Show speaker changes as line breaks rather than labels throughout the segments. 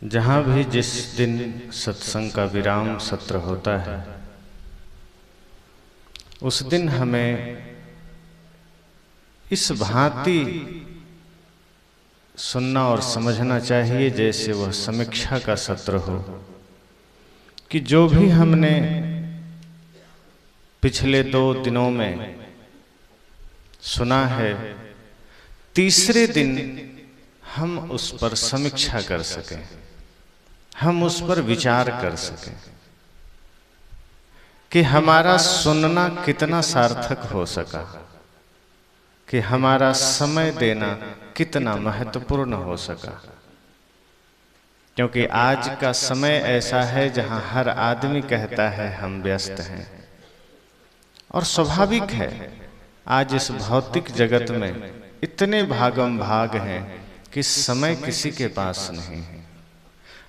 जहाँ भी जिस दिन सत्संग का विराम सत्र होता है, उस दिन हमें इस भांति सुनना और समझना चाहिए जैसे वह समीक्षा का सत्र हो, कि जो भी हमने पिछले 2 दिनों में सुना है, तीसरे दिन हम उस पर समीक्षा कर सकें, हम उस पर विचार कर सकें कि हमारा सुनना कितना सार्थक हो सका, कि हमारा समय देना कितना महत्वपूर्ण हो सका। क्योंकि आज का समय ऐसा है जहां हर आदमी कहता है हम व्यस्त हैं, और स्वाभाविक है। आज इस भौतिक जगत में इतने भागम भाग हैं कि समय किसी के पास नहीं है।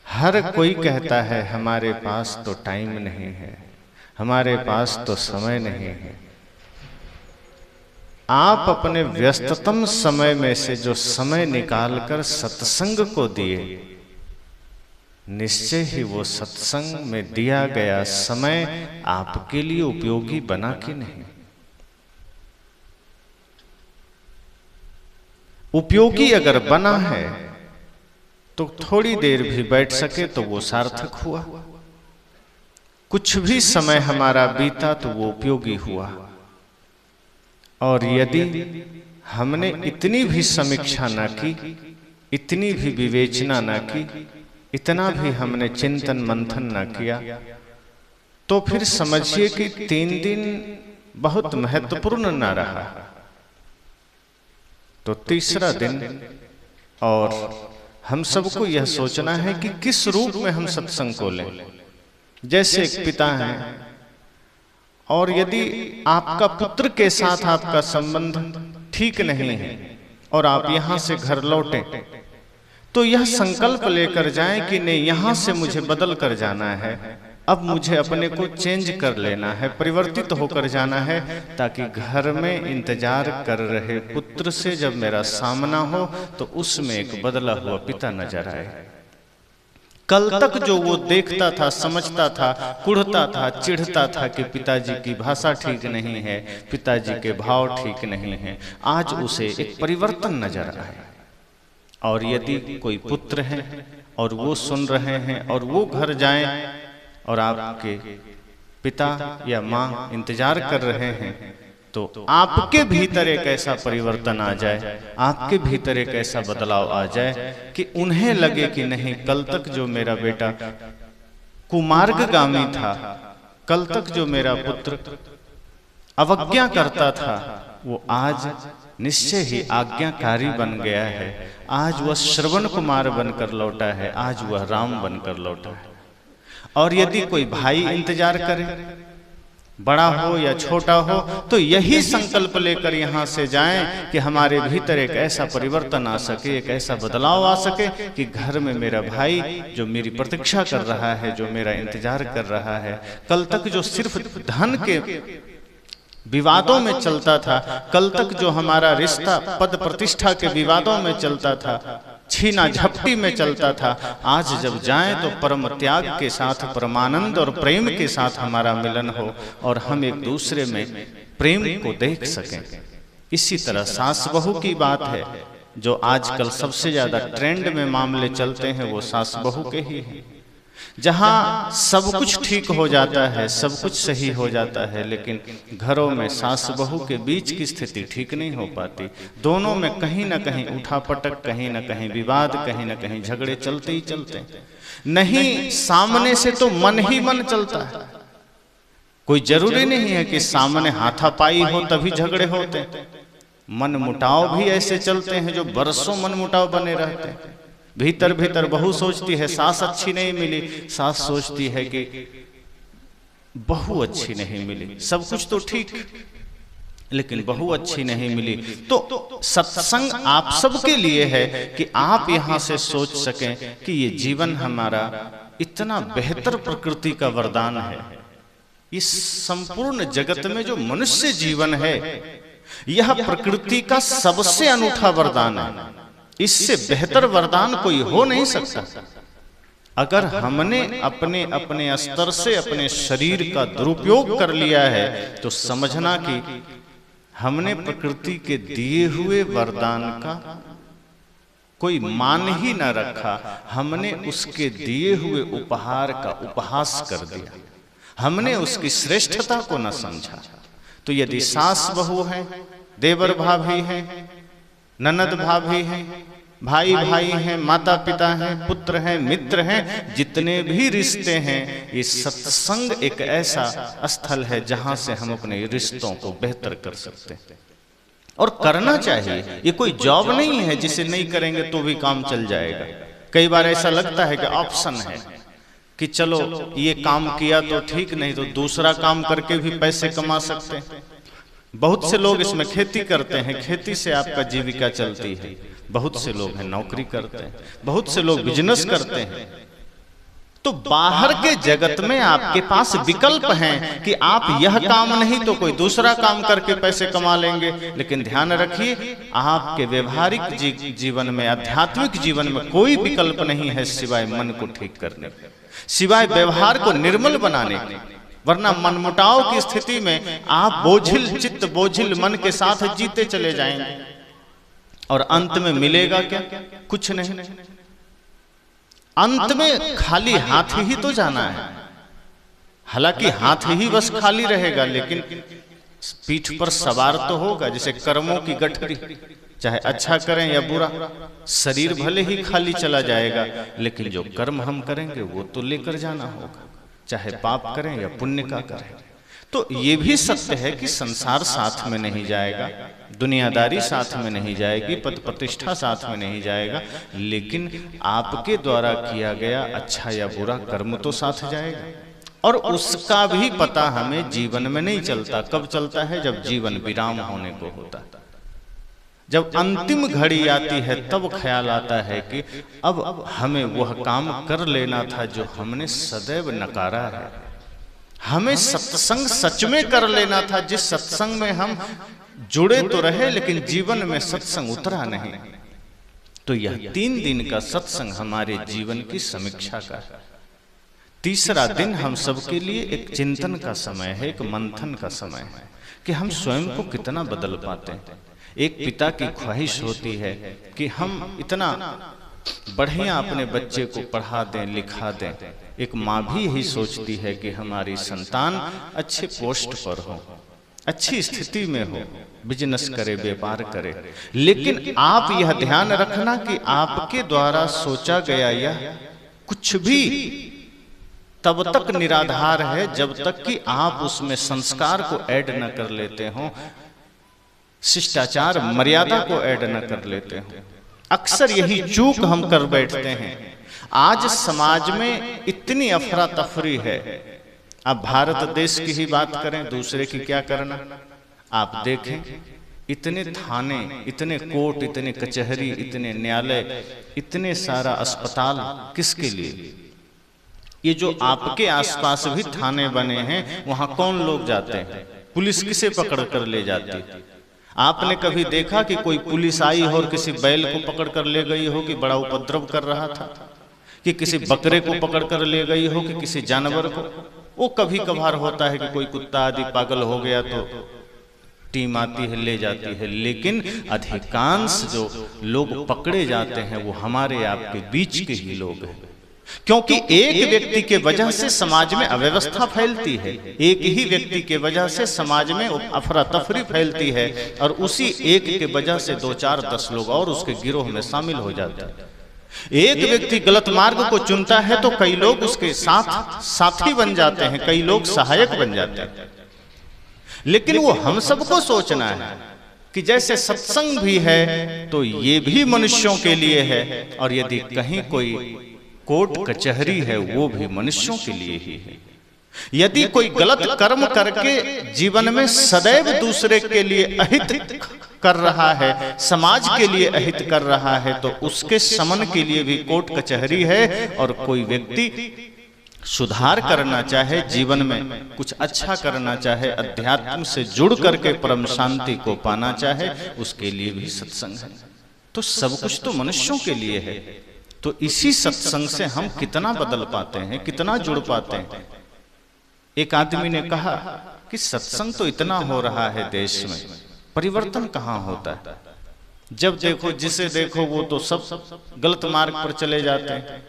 हर कोई कहता है हमारे पास तो टाइम नहीं है, हमारे पास तो समय नहीं है। आप अपने व्यस्ततम समय में से जो समय निकालकर सत्संग को दिए, निश्चय ही वो सत्संग में दिया गया समय आपके लिए उपयोगी बना कि नहीं। उपयोगी अगर बना है तो थोड़ी देर भी बैठ सके तो वो सार्थक हुआ। कुछ भी समय हमारा बीता तो वो उपयोगी हुआ। और यदि हमने इतनी भी समीक्षा न की, इतनी भी विवेचना न की, इतना भी हमने चिंतन मंथन न किया, तो फिर समझिए कि 3 दिन बहुत महत्वपूर्ण न रहा। तो तीसरा दिन, और हम सबको यह सोचना है कि किस रूप में हम सत्संग को लें। जैसे एक पिता हैं, और यदि आपका पुत्र के साथ आपका संबंध ठीक नहीं है और आप यहां से घर लौटे, तो यह संकल्प लेकर जाएं कि नहीं, यहां से मुझे बदल कर जाना है, अब मुझे अपने को चेंज कर लेना है, परिवर्तित होकर जाना है, ताकि घर में इंतजार कर रहे पुत्र से जब मेरा सामना हो तो उसमें एक बदला हुआ पिता नजर आए। कल तक जो वो देखता था, समझता था, कुढ़ता था, चिढ़ता था कि पिताजी की भाषा ठीक नहीं है, पिताजी के भाव ठीक नहीं है, आज उसे एक परिवर्तन नजर आए। और यदि कोई पुत्र है और वो सुन रहे हैं और वो घर जाएं और आपके पिता या माँ इंतजार कर रहे हैं, तो आपके भीतर एक ऐसा परिवर्तन आ जाए, आपके भीतर एक ऐसा बदलाव आ जाए कि उन्हें लगे कि नहीं, कल तक जो मेरा बेटा कुमार्गगामी था, कल तक जो मेरा पुत्र अवज्ञा करता था, वो आज निश्चय ही आज्ञाकारी बन गया है। आज वह श्रवण कुमार बनकर लौटा है, आज वह राम बनकर लौटा है। और यदि कोई भाई इंतजार करे, बड़ा हो या छोटा हो, तो यही संकल्प लेकर यहां से जाएं कि हमारे भीतर एक ऐसा परिवर्तन आ सके, एक ऐसा बदलाव आ सके कि घर में मेरा भाई जो मेरी प्रतीक्षा कर रहा है, जो मेरा इंतजार कर रहा है, कल तक जो सिर्फ धन के विवादों में चलता था, कल तक जो हमारा रिश्ता पद प्रतिष्ठा के विवादों में चलता था, छीना झपटी में चलता था, आज जब जाएं तो परम त्याग के साथ, परमानंद और प्रेम के साथ हमारा मिलन हो और हम एक दूसरे में प्रेम को देख सकें। इसी तरह सास बहू की बात है, जो आजकल सबसे ज्यादा ट्रेंड में मामले चलते हैं वो सास बहू के ही हैं। जहां सब कुछ ठीक हो जाता है, सब कुछ सही हो जाता है, लेकिन घरों में सास बहू के बीच की स्थिति ठीक नहीं हो पाती। दोनों में कहीं ना कहीं उठापटक, कहीं ना कहीं विवाद, कहीं ना कहीं झगड़े चलते ही चलते हैं। नहीं, सामने से तो मन ही मन चलता है। कोई जरूरी नहीं है कि सामने हाथापाई हो तभी झगड़े होते हैं। मन मुटाव भी ऐसे चलते हैं जो बरसों मन मुटाव बने रहते हैं। भीतर भीतर बहू सोचती है सास अच्छी नहीं मिली, सास सोचती है कि बहू अच्छी नहीं मिली। सब कुछ तो ठीक, लेकिन बहू अच्छी नहीं मिली। तो सत्संग आप सबके लिए है कि आप यहां से सोच सकें कि ये जीवन हमारा इतना बेहतर प्रकृति का वरदान है। इस संपूर्ण जगत में जो मनुष्य जीवन है, यह प्रकृति का सबसे अनूठा वरदान है। इससे बेहतर वरदान कोई हो नहीं सकता। अगर हमने अपने अपने स्तर से अपने शरीर का दुरुपयोग कर लिया है तो समझना कि हमने प्रकृति के दिए हुए वरदान का कोई मान ही न रखा, हमने उसके दिए हुए उपहार का उपहास कर दिया, हमने उसकी श्रेष्ठता को न समझा। तो यदि सास बहू है, देवर भाभी हैं, ननद भाभी हैं, भाई भाई हैं, माता पिता हैं, पुत्र हैं, मित्र हैं, जितने भी रिश्ते हैं, ये सत्संग एक ऐसा स्थल है जहां से हम अपने रिश्तों को बेहतर कर सकते हैं और करना चाहिए। ये कोई जॉब नहीं है जिसे नहीं करेंगे तो भी काम चल जाएगा। कई बार ऐसा लगता है कि ऑप्शन है कि चलो ये काम किया तो ठीक, नहीं तो दूसरा काम करके भी पैसे कमा सकते हैं। बहुत से लोग इसमें खेती करते हैं, खेती से आपका जीविका चलती है। बहुत से लोग हैं नौकरी करते हैं, बहुत से लोग बिजनेस करते हैं। तो बाहर के जगत में आपके पास विकल्प हैं कि आप यह काम नहीं तो कोई दूसरा काम करके पैसे कमा लेंगे। लेकिन ध्यान रखिए, आपके व्यवहारिक जीवन में, आध्यात्मिक जीवन में कोई विकल्प नहीं है सिवाय मन को ठीक करने, सिवाय व्यवहार को निर्मल बनाने के। वरना मनमुटाव की स्थिति में आप बोझिल चित्त, बोझिल मन के साथ जीते चले जाएंगे और अंत में मिलेगा क्या? कुछ नहीं। अंत में खाली हाथ ही तो जाना है। हालांकि हाथ ही बस खाली रहेगा, लेकिन पीठ पर सवार तो होगा, जैसे कर्मों की गठरी, चाहे अच्छा करें या बुरा। शरीर भले ही खाली चला जाएगा, लेकिन जो कर्म हम करेंगे वो तो लेकर जाना होगा, चाहे पाप करें या पुण्य का करें। तो ये भी सत्य है कि संसार साथ में नहीं जाएगा, दुनियादारी साथ में नहीं जाएगी, पद प्रतिष्ठा साथ में नहीं जाएगा, लेकिन आपके द्वारा किया गया अच्छा या बुरा कर्म तो साथ जाएगा। और उसका भी पता हमें जीवन में नहीं चलता। कब चलता है? जब जीवन विराम होने को होता है, जब अंतिम घड़ी आती है, तब ख्याल आता है कि अब हमें वह काम कर लेना था जो हमने सदैव नकारा है। हमें सत्संग सच में कर लेना था, जिस सत्संग में हम जुड़े तो रहे लेकिन जीवन में सत्संग उतरा नहीं। तो यह 3 दिन का सत्संग हमारे जीवन की समीक्षा का है। तीसरा दिन हम सबके लिए एक चिंतन का समय है, एक मंथन का समय है कि हम स्वयं को कितना बदल पाते हैं। एक पिता की ख्वाहिश होती है कि हम इतना बढ़िया अपने बच्चे को पढ़ा दें, लिखा दें। एक माँ भी यही सोचती है कि हमारी संतान अच्छे पोस्ट पर हो, अच्छी स्थिति में हो, बिजनेस करे, व्यापार करे। लेकिन आप यह ध्यान रखना कि आपके द्वारा सोचा गया यह कुछ भी तब तक निराधार है जब तक कि आप उसमें संस्कार को ऐड न कर लेते हो, शिष्टाचार मर्यादा को ऐड न कर लेते हो। अक्सर यही चूक हम कर बैठते हैं। आज समाज में इतनी अफरा तफरी है। अब भारत देश की ही बात करें, दूसरे की क्या करना। आप देखें, इतने थाने, इतने कोर्ट, इतने कचहरी, इतने न्यायालय, इतने सारा अस्पताल किसके लिए? ये जो आपके आसपास भी थाने बने हैं, वहां कौन लोग जाते हैं? पुलिस किसे पकड़ कर ले जाती है? आपने कभी देखा कि कोई पुलिस आई हो और किसी बैल को पकड़ कर ले गई हो कि बड़ा उपद्रव कर रहा था, कि किसी बकरे को पकड़ कर ले गई हो कि किसी जानवर को? वो कभी कभार होता है कि कोई कुत्ता आदि पागल हो गया तो टीम आती है, ले जाती है। लेकिन अधिकांश जो लोग पकड़े जाते हैं वो हमारे आपके बीच के ही लोग हैं, क्योंकि एक व्यक्ति के वजह से समाज में अव्यवस्था फैलती है। एक ही व्यक्ति के वजह से समाज में अफरा तफरी फैलती है और उसी एक के वजह से 2, 4, 10 लोग और उसके गिरोह में शामिल हो जाते हैं। एक व्यक्ति गलत मार्ग को चुनता है तो कई लोग उसके साथ साथी बन जाते हैं, कई लोग सहायक बन जाते हैं। लेकिन वो हम सबको सोचना है कि जैसे सत्संग भी है तो ये भी मनुष्यों के लिए है, और यदि कहीं कोई कोर्ट कचहरी है वो भी मनुष्यों के लिए ही है। यदि कोई गलत कर्म करके जीवन में सदैव दूसरे के लिए अहित कर रहा है, समाज के लिए अहित कर रहा है, तो उसके समन के लिए भी कोर्ट कचहरी है। और कोई व्यक्ति सुधार करना चाहे, जीवन में कुछ अच्छा करना चाहे, अध्यात्म से जुड़ करके परम शांति को पाना चाहे, उसके लिए भी सत्संग है। तो सब कुछ तो मनुष्यों के लिए है। तो इसी सत्संग से हम कितना बदल पाते हैं, कितना जुड़ पाते हैं। एक आदमी ने कहा कि सत्संग तो इतना हो रहा है देश में, परिवर्तन कहाँ होता है? जब देखो जिसे देखो वो तो सब गलत मार्ग पर चले जाते हैं।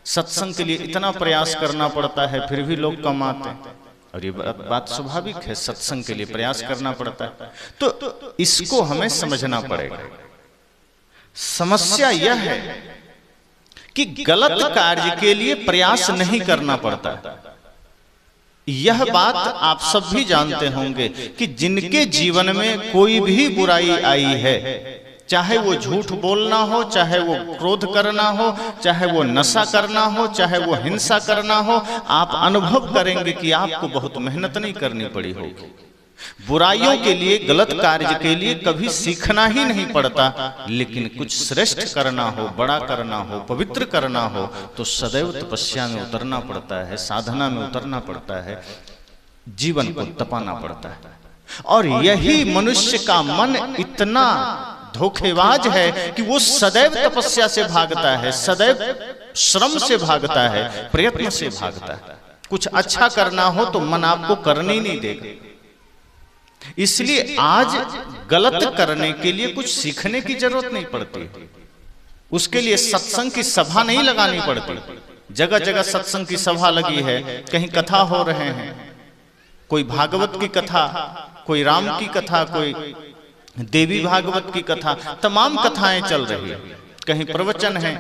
सत्संग के लिए इतना प्रयास करना पड़ता है फिर भी लोग कम आते हैं। और ये बात स्वाभाविक है, सत्संग के लिए प्रयास करना पड़ता है। तो इसको हमें समझना पड़ेगा। समस्या यह है कि गलत कार्य के लिए प्रयास नहीं करना पड़ता। यह बात आप सब भी जानते होंगे कि जिनके जीवन में कोई भी बुराई आई है, चाहे वो झूठ बोलना हो, चाहे वो क्रोध करना हो, चाहे वो नशा करना हो, चाहे वो हिंसा करना हो, आप अनुभव करेंगे कि आपको बहुत मेहनत नहीं करनी पड़ी होगी। बुराइयों के लिए, गलत कार्य के लिए कभी सीखना ही नहीं पड़ता। लेकिन कुछ श्रेष्ठ करना हो, बड़ा करना हो, पवित्र करना हो तो सदैव तपस्या में उतरना पड़ता है, साधना में उतरना पड़ता है, जीवन को तपाना पड़ता है। और यही मनुष्य का मन इतना धोखेबाज है कि वो सदैव तपस्या से भागता है, सदैव श्रम से भागता है, प्रयत्न से भागता है। कुछ अच्छा करना हो तो मन आपको करने ही नहीं देगा। इसलिए आज गलत करने के लिए कुछ सीखने की जरूरत नहीं पड़ती। उसके लिए सत्संग की सभा नहीं लगानी पड़ती। जगह जगह सत्संग की सभा लगी है, कहीं कथा हो रहे हैं, कोई भागवत की कथा, कोई राम की कथा, कोई देवी भागवत की कथा, तमाम कथाएं चल रही है। कहीं प्रवचन है,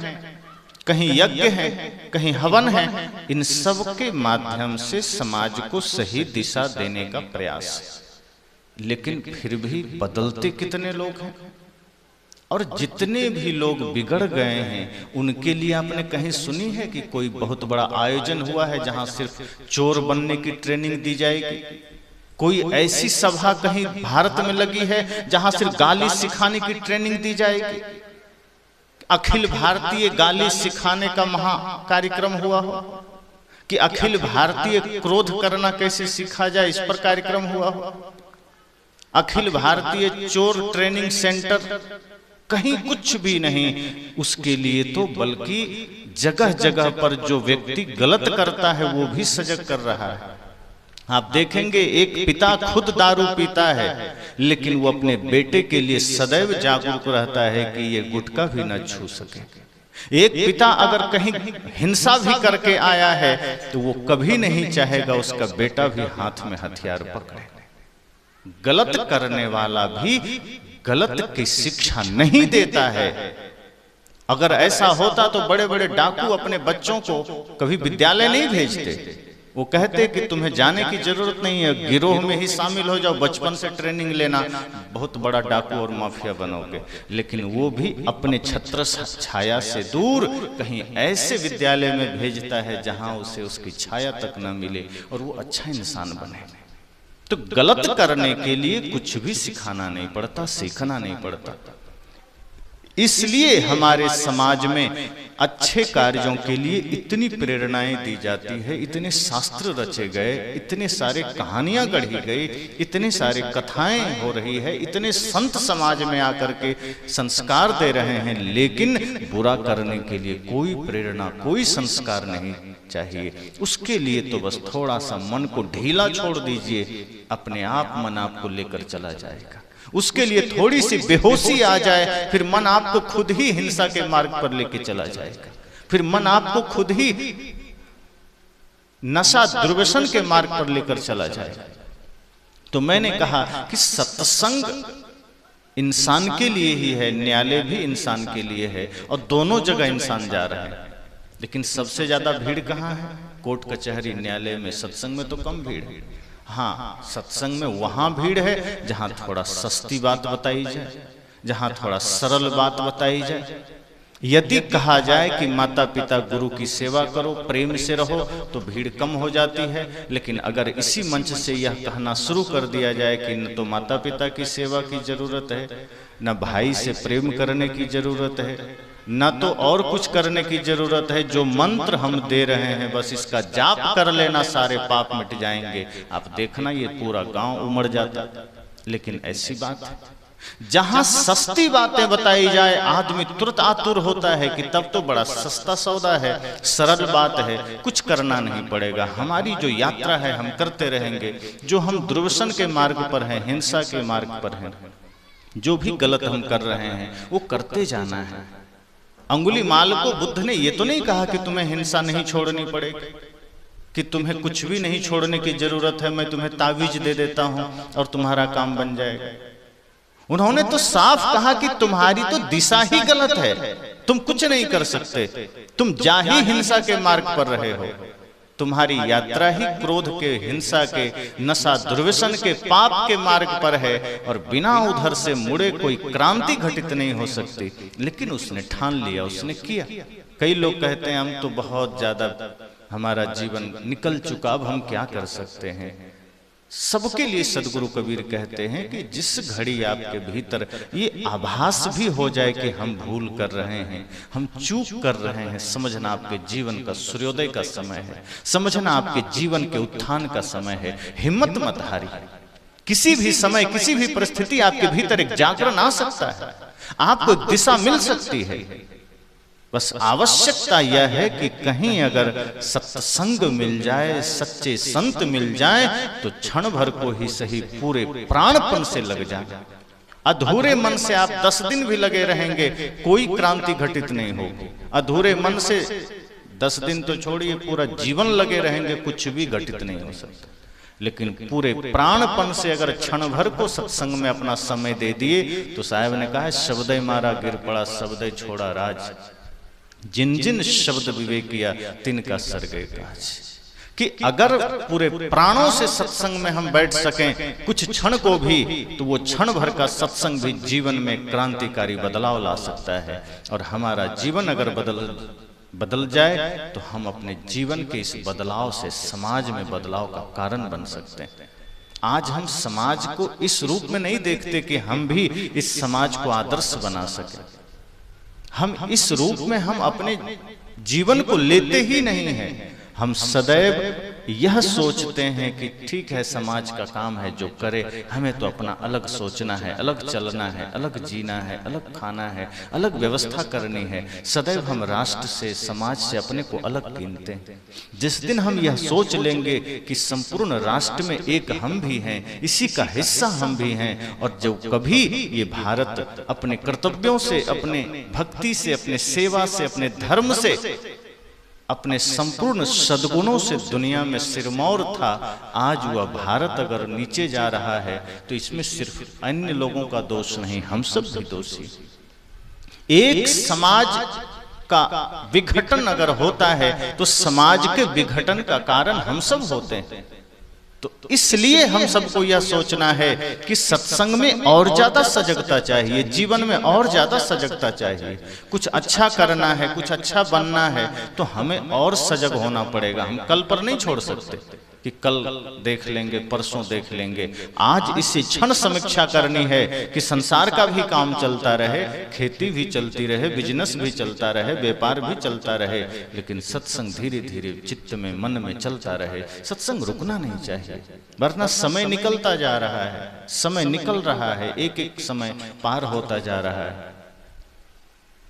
कहीं यज्ञ है, कहीं हवन है। इन सब के माध्यम से समाज को सही दिशा देने का प्रयास। लेकिन फिर भी बदलते कितने लोग हैं। और जितने भी लोग बिगड़ गए हैं उनके लिए आपने कहीं सुनी है कि कोई बहुत बड़ा आयोजन हुआ है जहां सिर्फ चोर बनने की ट्रेनिंग दी जाएगी? कोई ऐसी सभा कहीं भारत में लगी है जहां सिर्फ गाली सिखाने की ट्रेनिंग दी जाएगी? अखिल भारतीय गाली सिखाने का महा कार्यक्रम हुआ हो कि अखिल भारतीय क्रोध करना कैसे सीखा जाए, इस पर कार्यक्रम हुआ हो? अखिल भारतीय चोर ट्रेनिंग सेंटर, कहीं कुछ भी नहीं। उसके लिए तो बल्कि जगह जगह पर जो व्यक्ति गलत करता है वो भी सजग कर रहा है। आप देखेंगे एक पिता खुद दारू पीता है लेकिन वो अपने बेटे के लिए सदैव जागरूक रहता है कि ये गुटखा भी न छू सके। एक पिता अगर कहीं हिंसा भी करके आया है तो वो कभी नहीं चाहेगा उसका बेटा भी हाथ में हथियार पकड़े। गलत करने वाला भी गलत की शिक्षा नहीं देता है। अगर ऐसा होता तो बड़े बड़े डाकू अपने बच्चों को कभी विद्यालय नहीं भेजते। वो कहते कि तुम्हें जाने की जरूरत नहीं है, गिरोह में ही शामिल हो जाओ, बचपन से ट्रेनिंग लेना, बहुत बड़ा डाकू और माफिया बनोगे। लेकिन वो भी अपने छत्र छाया से दूर कहीं ऐसे विद्यालय में भेजता है जहां उसे उसकी छाया तक न मिले और वो अच्छा इंसान बने। तो गलत करने के लिए कुछ भी सिखाना नहीं पड़ता, सीखना नहीं पड़ता। इसलिए हमारे समाज में अच्छे कार्यों के लिए इतनी प्रेरणाएं दी जाती है, इतने शास्त्र रचे गए, इतने सारे कहानियां गढ़ी गई, इतने सारे कथाएं हो रही है, इतने संत समाज में आकर के संस्कार दे रहे हैं। लेकिन बुरा करने के लिए कोई प्रेरणा, कोई संस्कार नहीं चाहिए। उसके लिए तो बस थोड़ा सा मन को ढीला छोड़ दीजिए, अपने आप मन आपको लेकर चला जाएगा। उसके लिए थोड़ी सी बेहोशी आ जाए, फिर मन आपको खुद ही हिंसा के मार्ग पर लेके चला जाएगा। फिर मन आपको खुद ही नशा दुर्व्यसन के मार्ग पर लेकर चला जाएगा। तो मैंने कहा कि सत्संग इंसान के लिए ही है, न्यायालय भी इंसान के लिए है, और दोनों जगह इंसान जा रहे हैं। लेकिन सबसे ज्यादा भीड़ कहाँ है? कोर्ट कचहरी न्यायालय में। सत्संग में तो कम भीड़ है। हाँ, सत्संग में वहां भीड़ है जहां थोड़ा सस्ती बात बताई जाए, जहां थोड़ा सरल बात बताई जाए। यदि कहा जाए कि माता पिता गुरु की सेवा करो, प्रेम से रहो, तो भीड़ कम हो जाती है। लेकिन अगर इसी मंच से यह कहना शुरू कर दिया जाए कि न तो माता पिता की सेवा की जरूरत है, न भाई से प्रेम करने की जरूरत है, न तो और कुछ करने की जरूरत है, जो मंत्र हम दे रहे हैं बस इसका जाप कर लेना, सारे पाप मिट जाएंगे, आप देखना ये पूरा गांव उमड़ जाता। लेकिन ऐसी बात है। जहां सस्ती बातें बताई जाए आदमी तुरंत आतुर होता है कि तब तो बड़ा सस्ता सौदा है, सरल बात है, कुछ करना नहीं पड़ेगा। हमारी जो यात्रा है हम करते रहेंगे, जो हम दुर्व्यसन के मार्ग पर हैं, हिंसा के मार्ग पर हैं, जो भी गलत हम कर रहे हैं वो करते जाना है। अंगुलीमाल को बुद्ध ने ये तो नहीं कहा कि तुम्हें हिंसा नहीं छोड़नी पड़ेगी, कि तुम्हें कुछ भी नहीं छोड़ने की जरूरत है, मैं तुम्हें तावीज दे देता हूं और तुम्हारा काम बन जाएगा। उन्होंने तो साफ कहा कि तुम्हारी तो दिशा ही गलत है, तुम कुछ नहीं कर सकते, तुम जा ही हिंसा के मार्ग पर रहे हो, तुम्हारी यात्रा ही क्रोध के, हिंसा के, नशा दुर्व्यसन के, पाप के मार्ग पर है और बिना उधर से मुड़े कोई क्रांति घटित नहीं हो सकती। लेकिन उसने ठान लिया, उसने किया। कई लोग कहते हैं हम तो बहुत ज्यादा हमारा जीवन निकल चुका, अब हम क्या कर सकते हैं। सबके लिए सदगुरु कबीर कहते हैं कि जिस घड़ी आपके भीतर ये आभास भी हो जाए कि हम भूल कर रहे हैं, हम चूक कर रहे हैं, समझना आपके जीवन का सूर्योदय का समय है, समझना आपके जीवन के उत्थान का समय है। हिम्मत मत हारी, किसी भी समय किसी भी परिस्थिति आपके भीतर एक जागरण आ सकता है, आपको एक दिशा मिल सकती है। बस आवश्यकता यह है कि कहीं अगर सत्संग मिल जाए, सच्चे संत मिल जाए तो क्षण भर को ही सही पूरे प्राणपन से लग जाए। अधूरे मन से आप 10 दिन भी लगे रहेंगे, कोई क्रांति घटित नहीं होगी। अधूरे मन से 10 दिन तो छोड़िए, पूरा जीवन लगे रहेंगे, कुछ भी घटित नहीं हो सकता। लेकिन पूरे प्राणपन से अगर क्षण भर को सत्संग में अपना समय दे दिए तो साहब ने कहा, शब्दय मारा गिर पड़ा, शब्दय छोड़ा राज, जिन जिन शब्द विवेकिया तिनका सर गए काज। कि अगर पूरे प्राणों से सत्संग में हम बैठ सकें कुछ क्षण को भी, तो वो क्षण भर का सत्संग भी जीवन में क्रांतिकारी बदलाव ला सकता है। और हमारा जीवन अगर बदल जाए तो हम अपने जीवन के इस बदलाव से समाज में बदलाव का कारण बन सकते हैं। आज हम समाज को इस रूप में नहीं देखते कि हम भी इस समाज को आदर्श बना सकें। हम इस रूप में हम अपने जीवन को लेते ही नहीं हैं। हम सदैव यह सोचते हैं कि ठीक है, समाज का काम है जो करे, हमें तो अपना अलग सोचना है, अलग चलना है, अलग जीना है, अलग खाना है, अलग व्यवस्था करनी है। सदैव हम राष्ट्र से, समाज से अपने को अलग गिनते हैं। जिस दिन हम यह सोच लेंगे कि संपूर्ण राष्ट्र में एक हम भी हैं, इसी का हिस्सा हम भी हैं, और जो कभी ये भारत अपने कर्तव्यों से, अपने भक्ति से, अपने सेवा से, अपने धर्म से, अपने संपूर्ण सद्गुणों से दुनिया में सिरमौर था, आज वह भारत अगर नीचे जा रहा है तो इसमें सिर्फ अन्य लोगों का दोष नहीं, हम सब भी दोषी। एक समाज का विघटन अगर होता है तो समाज के विघटन का कारण हम सब होते हैं। तो इसलिए हम सबको यह सोचना है कि सत्संग में और ज्यादा सजगता चाहिए, जीवन में और ज्यादा सजगता चाहिए। कुछ अच्छा करना है, कुछ अच्छा बनना है तो हमें और सजग होना पड़ेगा। हम कल पर नहीं छोड़ सकते कि कल देख लेंगे, परसों देख लेंगे। आज इसी क्षण समीक्षा करनी है कि संसार का भी काम चलता रहे, खेती भी चलती रहे, बिजनेस भी चलता रहे, व्यापार भी चलता रहे, लेकिन सत्संग धीरे धीरे चित्त में, मन में चलता रहे। सत्संग रुकना नहीं चाहिए, वरना समय निकलता जा रहा है, समय निकल रहा है, एक एक समय पार होता जा रहा है।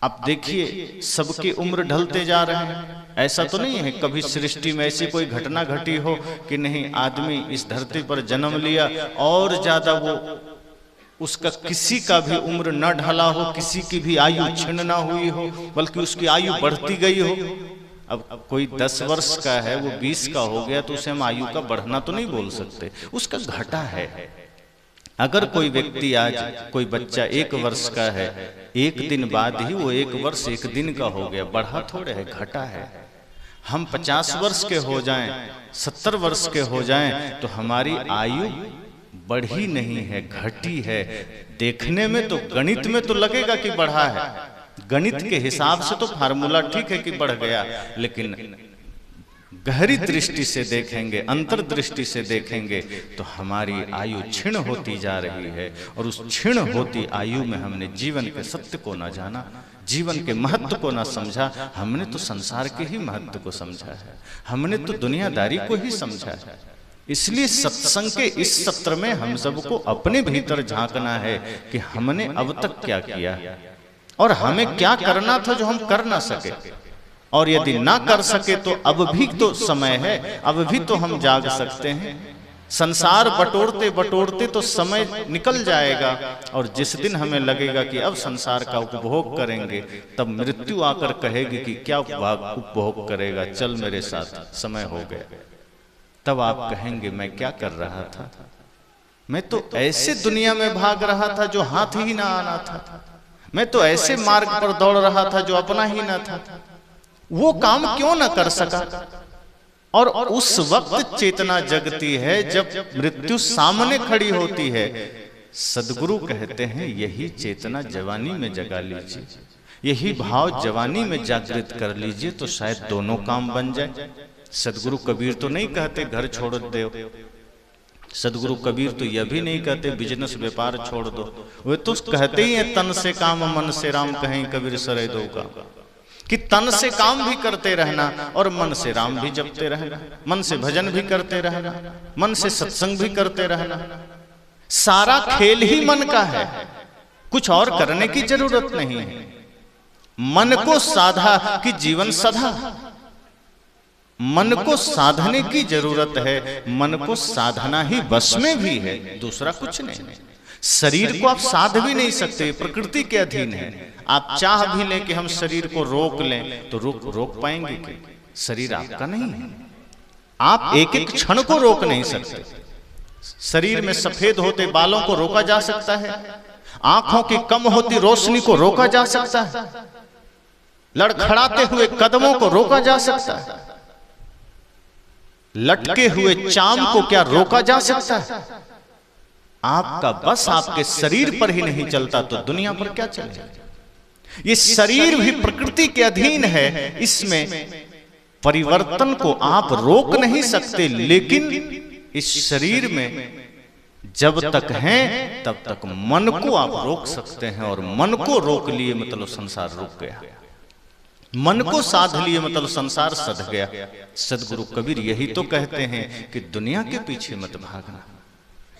अब देखिए सबकी उम्र ढलते जा रहे हैं। ऐसा तो नहीं है कभी सृष्टि में ऐसी कोई घटना घटी हो कि नहीं, आदमी इस धरती पर जन्म लिया और ज्यादा वो उसका किसी का भी उम्र न ढला हो, किसी की भी आयु क्षीण न हुई हो, बल्कि उसकी आयु बढ़ती गई हो। अब कोई 10 वर्ष का है, वो 20 का हो गया तो उसे हम आयु का बढ़ना तो नहीं बोल सकते, उसका घटा है। अगर कोई व्यक्ति आज, कोई बच्चा 1 वर्ष का है, 1 दिन बाद ही वो 1 वर्ष 1 दिन का हो गया, बढ़ा थोड़े है, घटा है। हम 50 वर्ष के हो जाएं, 70 वर्ष के हो जाएं तो हमारी आयु बढ़ी नहीं है, घटी है। देखने में तो, गणित में तो लगेगा कि बढ़ा है, गणित के हिसाब से तो फार्मूला ठीक है कि बढ़ गया, लेकिन गहरी दृष्टि से देखेंगे, अंतर्दृष्टि से देखेंगे तो हमारी आयु क्षीण होती जा रही है। और उस क्षीण होती आयु में हमने जीवन के सत्य को न जाना, जीवन के महत्व को न समझा। हमने तो संसार के ही महत्व को समझा है, हमने तो दुनियादारी को ही समझा है। इसलिए सत्संग के इस सत्र में हम सबको अपने भीतर झांकना है कि हमने अब तक क्या किया और हमें क्या करना था जो हम कर ना सके, और यदि ना कर सके तो अब भी तो समय है, अब भी तो हम जाग सकते हैं। संसार बटोरते बटोरते तो समय निकल जाएगा, और जिस दिन हमें लगेगा कि अब संसार का उपभोग करेंगे, तब मृत्यु आकर कहेगी कि क्या उपभोग करेगा, चल मेरे साथ, समय हो गया। तब आप कहेंगे मैं क्या कर रहा था, मैं तो ऐसे दुनिया में भाग रहा था जो हाथ ही ना आना था, मैं तो ऐसे मार्ग पर दौड़ रहा था जो अपना ही ना था, वो काम क्यों ना कर सका। और उस वक्त चेतना जगती है जब मृत्यु सामने खड़ी होती है। सदगुरु कहते हैं यही चेतना जवानी में जगा लीजिए, यही भाव जवानी में जागृत कर लीजिए, तो शायद दोनों काम बन जाए। सदगुरु कबीर तो नहीं कहते घर छोड़ दो, सदगुरु कबीर तो यह भी नहीं कहते बिजनेस व्यापार छोड़ दो, वे तो कहते ही हैं तन से काम मन से राम, कहें कबीर सरे दो का, कि तन से काम भी करते रहना और मन से राम भी जपते रहना, मन से भजन भी करते रहना, मन से सत्संग भी करते रहना। सारा खेल ही मन का है, कुछ और करने की जरूरत नहीं है। मन को साधा कि जीवन सधा, मन को साधने की जरूरत है, मन को साधना ही बस में भी है, दूसरा कुछ नहीं। शरीर को आप साध भी नहीं सकते, प्रकृति के अधीन है। आप चाह भी लें कि हम शरीर को रोक लें तो रोक पाएंगे क्या? शरीर आपका नहीं है, आप एक एक क्षण को रोक नहीं सकते। शरीर में सफेद होते बालों को रोका जा सकता है, आंखों की कम होती रोशनी को रोका जा सकता है, लड़खड़ाते हुए कदमों को रोका जा सकता है, लटके हुए चाम को क्या रोका जा सकता है? आपका बस आपके शरीर पर ही नहीं चलता तो दुनिया पर क्या चलेगा? ये शरीर भी प्रकृति के अधीन है, इसमें परिवर्तन को आप रोक नहीं सकते, लेकिन इस शरीर में जब तक हैं तब तक मन को आप रोक सकते हैं, और मन को रोक लिए मतलब संसार रुक गया, मन को साध लिए मतलब संसार सध गया। सदगुरु कबीर यही तो कहते हैं कि दुनिया के पीछे मत भागना,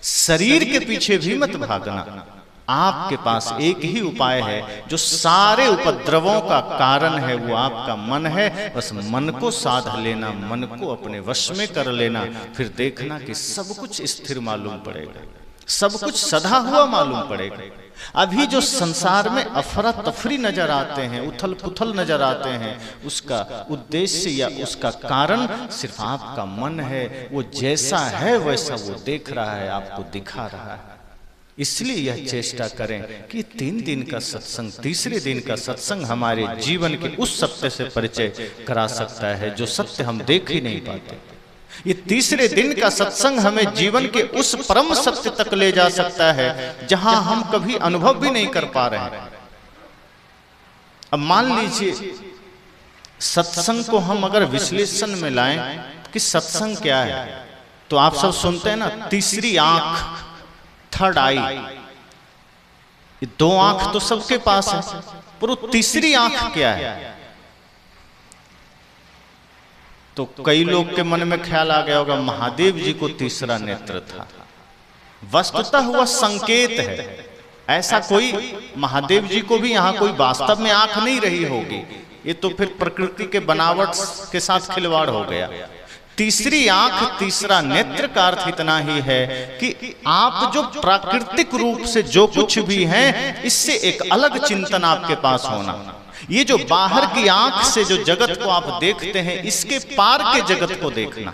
शरीर के पीछे भी मत भागना। आपके पास एक ही उपाय है, जो सारे उपद्रवों का कारण है वो आपका मन है। बस मन को साध लेना, मन को अपने वश में कर लेना, फिर देखना कि सब कुछ स्थिर मालूम पड़ेगा, सब कुछ सधा हुआ मालूम पड़ेगा। अभी जो संसार में अफरा तफरी नजर आते हैं, उथल पुथल नजर आते हैं, उसका उद्देश्य या उसका कारण सिर्फ आपका मन है। वो जैसा है वैसा वो देख रहा है, आपको दिखा रहा है। इसलिए यह चेष्टा करें कि 3 दिन का सत्संग, तीसरे दिन का सत्संग हमारे जीवन के उस सत्य से परिचय करा सकता है जो सत्य हम देख ही नहीं पाते। ये तीसरे दिन का सत्संग हमें जीवन के उस परम सत्य तक ले जा सकता है जहां हम कभी अनुभव भी नहीं कर पा रहे हैं। अब मान लीजिए सत्संग को हम अगर विश्लेषण में लाएं कि सत्संग क्या है, तो आप सब सुनते हैं ना, तीसरी आंख, थर्ड आई। ये 2 आंख तो सबके पास है, पर वो तीसरी आंख क्या है? तो कई लोग के मन में ख्याल आ गया होगा महादेव जी को तीसरा नेत्र था। वस्तुतः हुआ संकेत है, ऐसा कोई महादेव जी को भी यहाँ कोई वास्तव में आंख नहीं रही होगी, ये तो फिर प्रकृति के बनावट के साथ खिलवाड़ हो गया। तीसरी आंख, तीसरा नेत्र का अर्थ इतना ही है कि आप जो प्राकृतिक रूप से जो कुछ भी हैं, इससे एक अलग चिंतन आपके पास होना। ये जो बाहर की आंख से जो जगत को आप देखते हैं, इसके पार के जगत को देखना।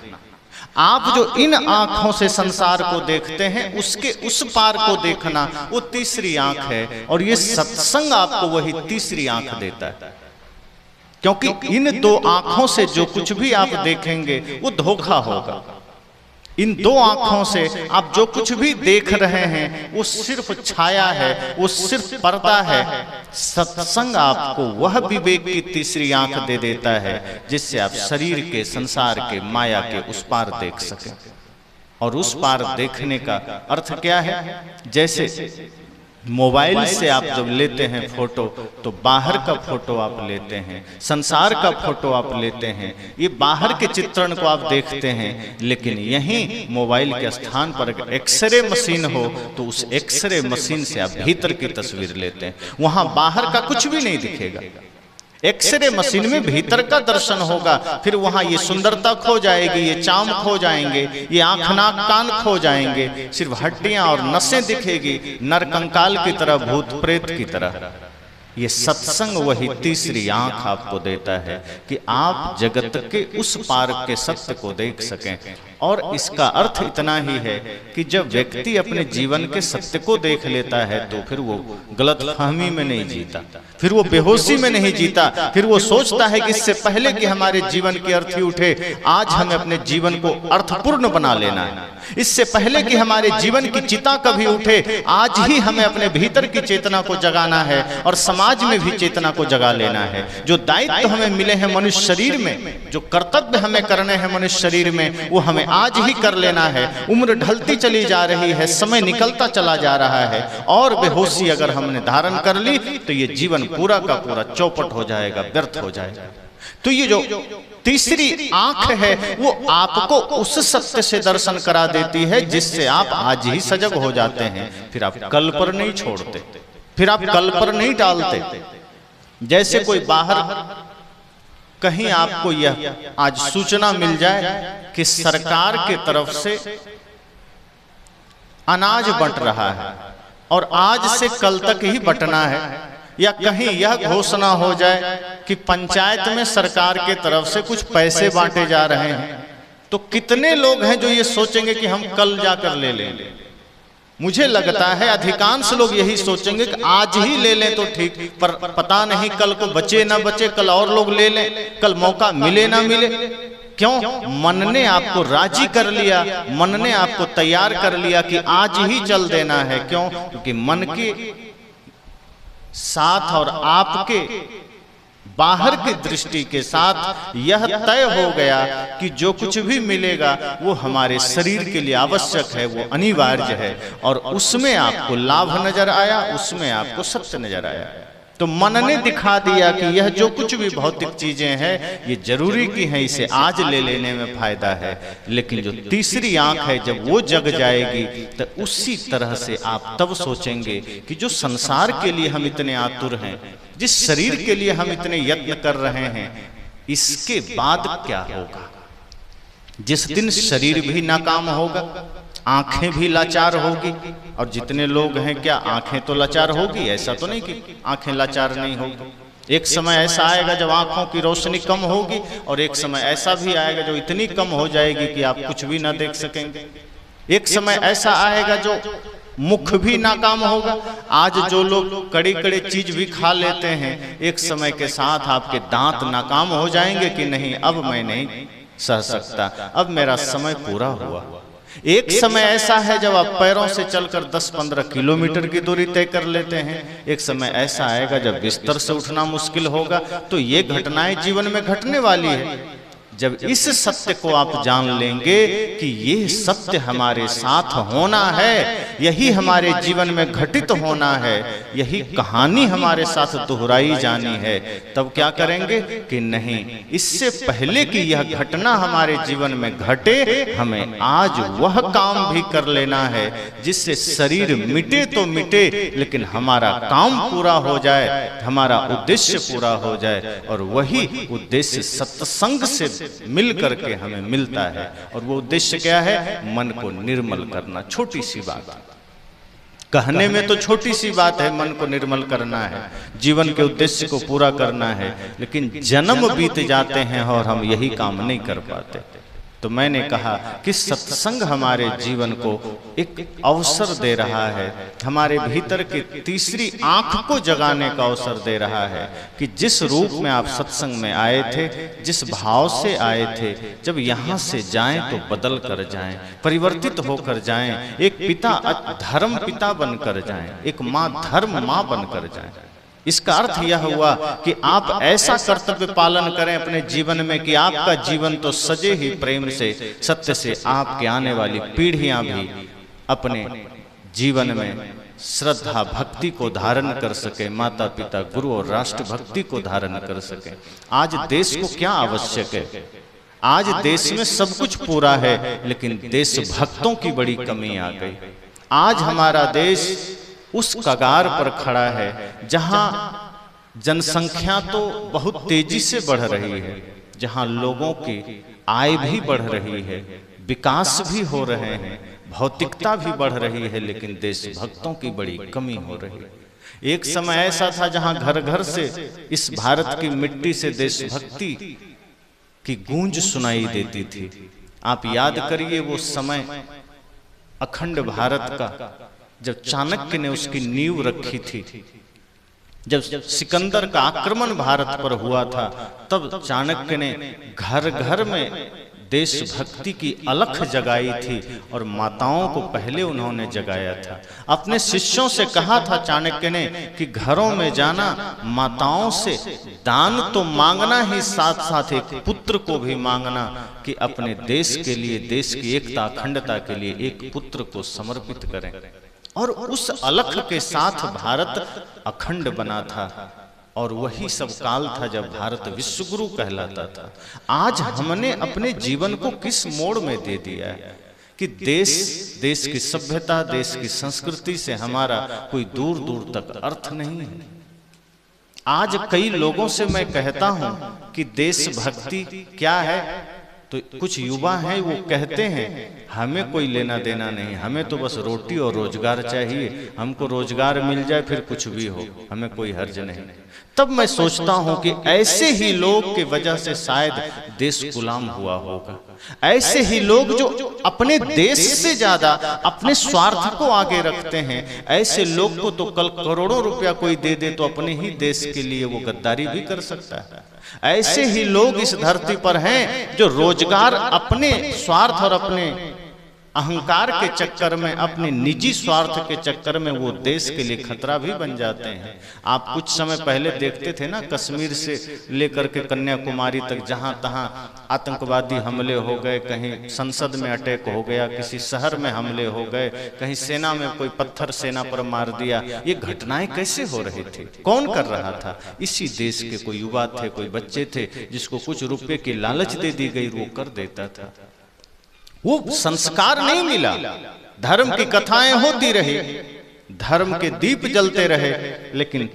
आप जो इन आंखों से संसार को देखते हैं, उसके उस पार को देखना, वो तीसरी आंख है। और ये सत्संग आपको वही तीसरी आंख देता है, क्योंकि इन 2 आंखों से जो कुछ भी आप देखेंगे वो धोखा होगा। इन 2 आंखों से आप जो कुछ भी देख रहे हैं वो सिर्फ छाया है, वो सिर्फ पर्दा है। सत्संग आपको वह विवेक की तीसरी आंख दे देता है जिससे आप शरीर के, संसार के, माया के उस पार देख सकें। और उस पार देखने का अर्थ क्या है? जैसे मोबाइल से आप जब लेते हैं फोटो तो बाहर का फोटो आप लेते हैं, संसार का फोटो आप लेते हैं, ये बाहर के चित्रण को आप देखते हैं। लेकिन यहीं मोबाइल के स्थान पर अगर एक्सरे मशीन हो तो उस एक्सरे मशीन से आप भीतर की तस्वीर लेते हैं, वहां बाहर का कुछ भी नहीं दिखेगा। एक्सरे मशीन में भीतर का दर्शन होगा, फिर वहां ये सुंदरता खो जाएगी, ये चाम खो जाएंगे, ये आंख नाक कान खो जाएंगे, सिर्फ हड्डियां और नसें दिखेगी, नर कंकाल की तरह, भूत प्रेत की तरह। ये सत्संग वही तीसरी आंख आपको देता है कि आप जगत के उस पार के सत्य को देख सकें। और इसका अर्थ इतना ही है कि जब व्यक्ति अपने जीवन के सत्य को देख लेता है तो फिर वो गलतफहमी में नहीं जीता, फिर वो बेहोशी में नहीं जीता, फिर वो सोचता है कि इससे पहले कि हमारे जीवन की अर्थी उठे, आज हमें अपने जीवन को अर्थपूर्ण बना लेना है। इससे पहले कि हमारे जीवन की चिता कभी उठे, आज ही हमें अपने भीतर की चेतना को जगाना है और समाज में भी चेतना को जगा लेना है। जो दायित्व हमें मिले हैं मनुष्य शरीर में, जो कर्तव्य हमें करने हैं मनुष्य शरीर में, वो हमें आज ही कर लेना है। उम्र ढलती चली जा रही है, समय निकलता चला जा रहा है, और बेहोशी अगर हमने धारण कर ली तो ये जीवन पूरा का पूरा चौपट हो जाएगा, व्यर्थ हो जाएगा। तो ये जो तीसरी आंख है वो आपको उस सत्य से दर्शन करा देती है जिससे आप आज ही सजग हो जाते हैं। फिर आप कल पर नहीं छोड़ते, फिर आप कल पर नहीं टालते। जैसे कोई बाहर कहीं आपको यह आज सूचना मिल जाए कि सरकार के तरफ से अनाज बंट रहा है और आज से कल तक ही बंटना है, या कहीं यह घोषणा हो जाए कि पंचायत में सरकार के तरफ से कुछ पैसे बांटे जा रहे हैं, तो कितने लोग हैं जो ये सोचेंगे कि हम कल जाकर ले लेंगे। मुझे लगता है अधिकांश लोग यही सोचेंगे कि आज ही ले लें तो ठीक, पर पता नहीं कल को बचे ना बचे, कल और लोग ले लें, कल मौका मिले ना मिले। क्यों? मन ने आपको राजी कर लिया, मन ने आपको तैयार कर लिया कि आज ही चल देना है। क्यों? क्योंकि मन के साथ और आपके बाहर की दृष्टि के साथ यह तय हो गया कि जो कुछ भी मिलेगा वो हमारे शरीर के लिए आवश्यक है, वो अनिवार्य है, और उसमें आपको लाभ नजर आया, उसमें आपको सत्य नजर आया। तो मन ने दिखा दिया कि यह जो कुछ भी भौतिक चीजें हैं ये जरूरी की हैं, इसे आज ले लेने में फायदा है। लेकिन जो तीसरी आंख है जब वो जग जाएगी तो उसी तरह से आप तब सोचेंगे कि जो संसार के लिए हम इतने आतुर हैं, जिस शरीर के लिए हम इतने यत्न कर रहे हैं, इसके बाद क्या होगा। जिस दिन शरीर भी नाकाम होगा, आंखें भी लाचार होगी, और जितने लोग हैं क्या आंखें तो लाचार होगी, ऐसा तो नहीं कि आंखें लाचार नहीं होगी। एक समय ऐसा आएगा जब आंखों की रोशनी कम होगी, और एक समय ऐसा भी आएगा जो इतनी कम हो जाएगी कि आप कुछ भी ना देख सकेंगे। एक समय ऐसा आएगा जो मुख भी नाकाम होगा। आज जो लोग कड़ी कड़ी चीज भी खा लेते हैं, एक समय के साथ आपके दांत नाकाम हो जाएंगे कि नहीं अब मैं नहीं सह सकता, अब मेरा समय पूरा हुआ। एक समय ऐसा है जब आप पैरों से चलकर 10-15 किलोमीटर की दूरी तय कर लेते हैं। एक समय ऐसा आएगा जब बिस्तर से उठना मुश्किल होगा। तो ये घटनाएं जीवन में घटने वाली है। जब इस सत्य को आप जान लेंगे कि ये सत्य हमारे साथ होना है, यही हमारे जीवन में घटित होना है, यही कहानी हमारे साथ दोहराई जानी है, तब क्या करेंगे कि नहीं, इससे पहले कि यह घटना हमारे जीवन में घटे, हमें आज वह काम भी कर लेना है जिससे शरीर मिटे तो मिटे, लेकिन हमारा काम पूरा हो जाए, हमारा उद्देश्य पूरा हो जाए। और वही उद्देश्य सत्संग से मिल करके हमें मिलता है। और वो उद्देश्य क्या है? मन को निर्मल करना। छोटी सी बात, कहने में तो छोटी सी बात है, मन को निर्मल करना है, जीवन के उद्देश्य को पूरा करना है, लेकिन जन्म बीत जाते हैं और हम यही काम नहीं कर पाते। तो मैंने कहा कि सत्संग हमारे जीवन को एक अवसर दे रहा है, हमारे भीतर की तीसरी आंख को जगाने का अवसर दे रहा है कि जिस रूप में आप सत्संग में आए थे, जिस भाव से आए थे, जब यहाँ से जाएं तो बदल कर जाएं, परिवर्तित होकर जाएं, एक पिता धर्म पिता बनकर जाएं, एक माँ धर्म माँ बनकर जाएं। इसका अर्थ यह हुआ कि आप ऐसा कर्तव्य पालन करें अपने जीवन में कि आपका जीवन तो सजे ही प्रेम से, सत्य से, आपके आने वाली पीढ़ियां भी अपने जीवन में श्रद्धा भक्ति को धारण कर सके, माता पिता गुरु और राष्ट्र भक्ति को धारण कर सके। आज देश को क्या आवश्यक है? आज देश में सब कुछ पूरा है, लेकिन देशभक्तों की बड़ी कमी आ गई। आज हमारा देश उस कगार पर खड़ा है जहां जनसंख्या तो बहुत तेजी से बढ़ रही है, जहां लोगों की आय भी बढ़ रही है, विकास भी हो रहे हैं, भौतिकता भी बढ़ रही है, लेकिन देशभक्तों की बड़ी कमी हो रही है। एक समय ऐसा था जहां घर घर से इस भारत की मिट्टी से देशभक्ति की गूंज सुनाई देती थी। आप याद करिए वो समय अखंड भारत का, जब चाणक्य ने उसकी नींव रखी थी, जब सिकंदर का आक्रमण भारत पर हुआ था, तब चाणक्य ने घर घर में देशभक्ति की अलख जगाई थी और माताओं को पहले उन्होंने जगाया था। अपने शिष्यों से कहा था चाणक्य ने कि घरों में जाना, माताओं से दान तो मांगना ही, साथ साथ एक पुत्र को भी मांगना कि अपने देश के लिए, देश की एकता अखंडता के लिए एक पुत्र को समर्पित करें। और उस अलख के साथ भारत अखंड बना था, और वही सब काल था जब भारत विश्वगुरु कहलाता था। आज हमने अपने जीवन को किस मोड़ में दे दिया है कि देश की सभ्यता, देश की संस्कृति से हमारा कोई दूर दूर तक अर्थ नहीं है। आज कई लोगों से मैं कहता हूं कि देशभक्ति क्या है, तो कुछ युवा हैं वो कहते हैं हमें कोई लेना देना नहीं, हमें तो बस रोटी और रोजगार चाहिए, हमको रोजगार मिल जाए फिर कुछ भी हो, हमें कोई हर्ज नहीं। तब मैं सोचता हूं कि ऐसे ही लोग की वजह से शायद देश गुलाम हुआ होगा। ऐसे ही लोग जो अपने देश से ज्यादा अपने स्वार्थ को आगे रखते हैं, ऐसे लोग को तो कल करोड़ों रुपया कोई दे दे तो अपने ही देश के लिए वो गद्दारी भी कर सकता है। ऐसे ही लोग इस धरती पर हैं जो रोजगार अपने स्वार्थ और अपने अहंकार के चक्कर में, अपने निजी स्वार्थ के चक्कर में वो देश के लिए खतरा भी बन जाते हैं। आप कुछ समय पहले देखते थे ना, कश्मीर से लेकर के कन्याकुमारी तक जहां तहां आतंकवादी हमले हो गए, कहीं संसद में अटैक हो गया, किसी शहर में हमले हो गए, कहीं सेना में कोई पत्थर सेना पर मार दिया। ये घटनाएं कैसे हो रही थी? कौन कर रहा था? इसी देश के कोई युवा थे, कोई बच्चे थे जिसको कुछ रुपए की लालच दे दी गई, वो कर देता था। वो संस्कार नहीं मिला, धर्म की कथाएं होती रही, धर्म के दीप जलते रहे, लेकिन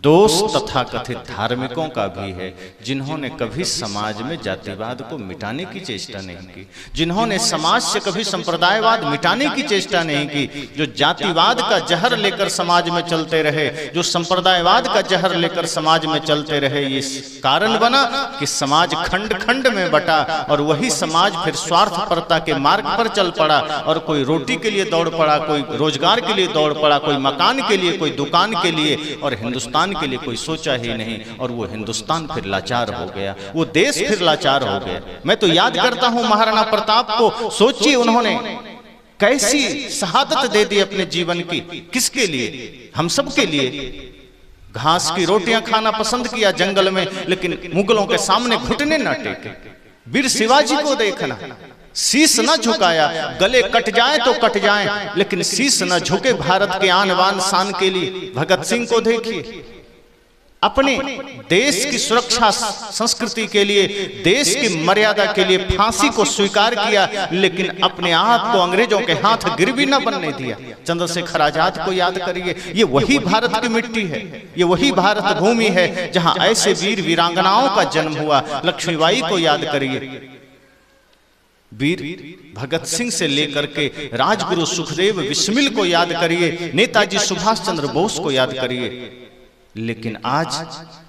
दोष तथाकथित धार्मिकों का भी है जिन्होंने कभी समाज में जातिवाद को मिटाने की चेष्टा नहीं की, जिन्होंने समाज से कभी संप्रदायवाद मिटाने की चेष्टा नहीं की, जो जातिवाद का जहर लेकर समाज में चलते रहे, जो संप्रदायवाद का जहर लेकर समाज में चलते रहे। ये कारण बना कि समाज खंड खंड में बटा और वही समाज फिर स्वार्थपरता के मार्ग पर चल पड़ा और कोई रोटी के लिए दौड़ पड़ा, कोई रोजगार के लिए दौड़ पड़ा, कोई मकान के लिए, कोई दुकान के लिए, और हिंदुस्तान के लिए कोई सोचा ही नहीं। और वो हिंदुस्तान फिर लाचार हो गया, वो देश फिर लाचार हो गया। मैं तो याद करता हूं महाराणा प्रताप को, सोचिए उन्होंने कैसी शहादत दे दी अपने जीवन की, किसके लिए? हम सब के लिए। घास की रोटियां खाना पसंद किया जंगल में, लेकिन मुगलों के सामने घुटने न टेके। वीर शिवाजी को देखना, शीश न झुकाया, गले कट जाए तो कट जाए, लेकिन शीश न झुके भारत के आन बान शान के लिए। भगत सिंह को देखिए, अपने देश की सुरक्षा संस्कृति के लिए, देश की मर्यादा के लिए फांसी को स्वीकार किया, लेकिन अपने आप को अंग्रेजों के हाथ गिरवी न बनने दिया। चंद्रशेखर आजाद को याद करिए, ये वही भारत की मिट्टी है, ये वही भारत भूमि है जहां ऐसे वीर वीरांगनाओं का जन्म हुआ। लक्ष्मीबाई को याद करिए, वीर भगत सिंह से लेकर के राजगुरु सुखदेव बिस्मिल को याद करिए, नेताजी सुभाष चंद्र बोस को याद करिए। लेकिन आज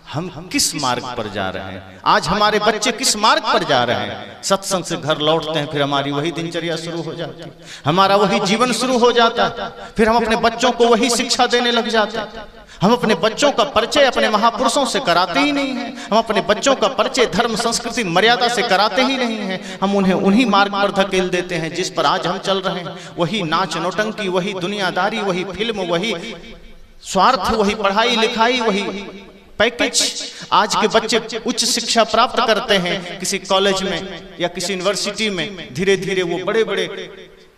हम किस मार्ग पर जा रहे हैं? आज हमारे बच्चे किस मार्ग पर जा रहे हैं? सत्संग से घर लौटते हैं, फिर हमारी वही दिनचर्या शुरू हो जाती है, हमारा वही जीवन शुरू हो जाता है, फिर हम अपने बच्चों को वही शिक्षा देने लग जाते हैं। हम अपने बच्चों का परिचय अपने महापुरुषों से कराते ही नहीं हैं, हम अपने बच्चों का परिचय धर्म संस्कृति मर्यादा से कराते ही नहीं हैं। हम उन्हें उन्हीं मार्ग पर धकेल देते हैं जिस पर आज हम चल रहे हैं। वही नाच नौटंकी, वही दुनियादारी, वही फिल्म, वही स्वार्थ, वही पढ़ाई लिखाई, वही पैकेज। आज के बच्चे उच्च शिक्षा प्राप्त करते हैं किसी कॉलेज में या किसी यूनिवर्सिटी में, धीरे धीरे वो बड़े बड़े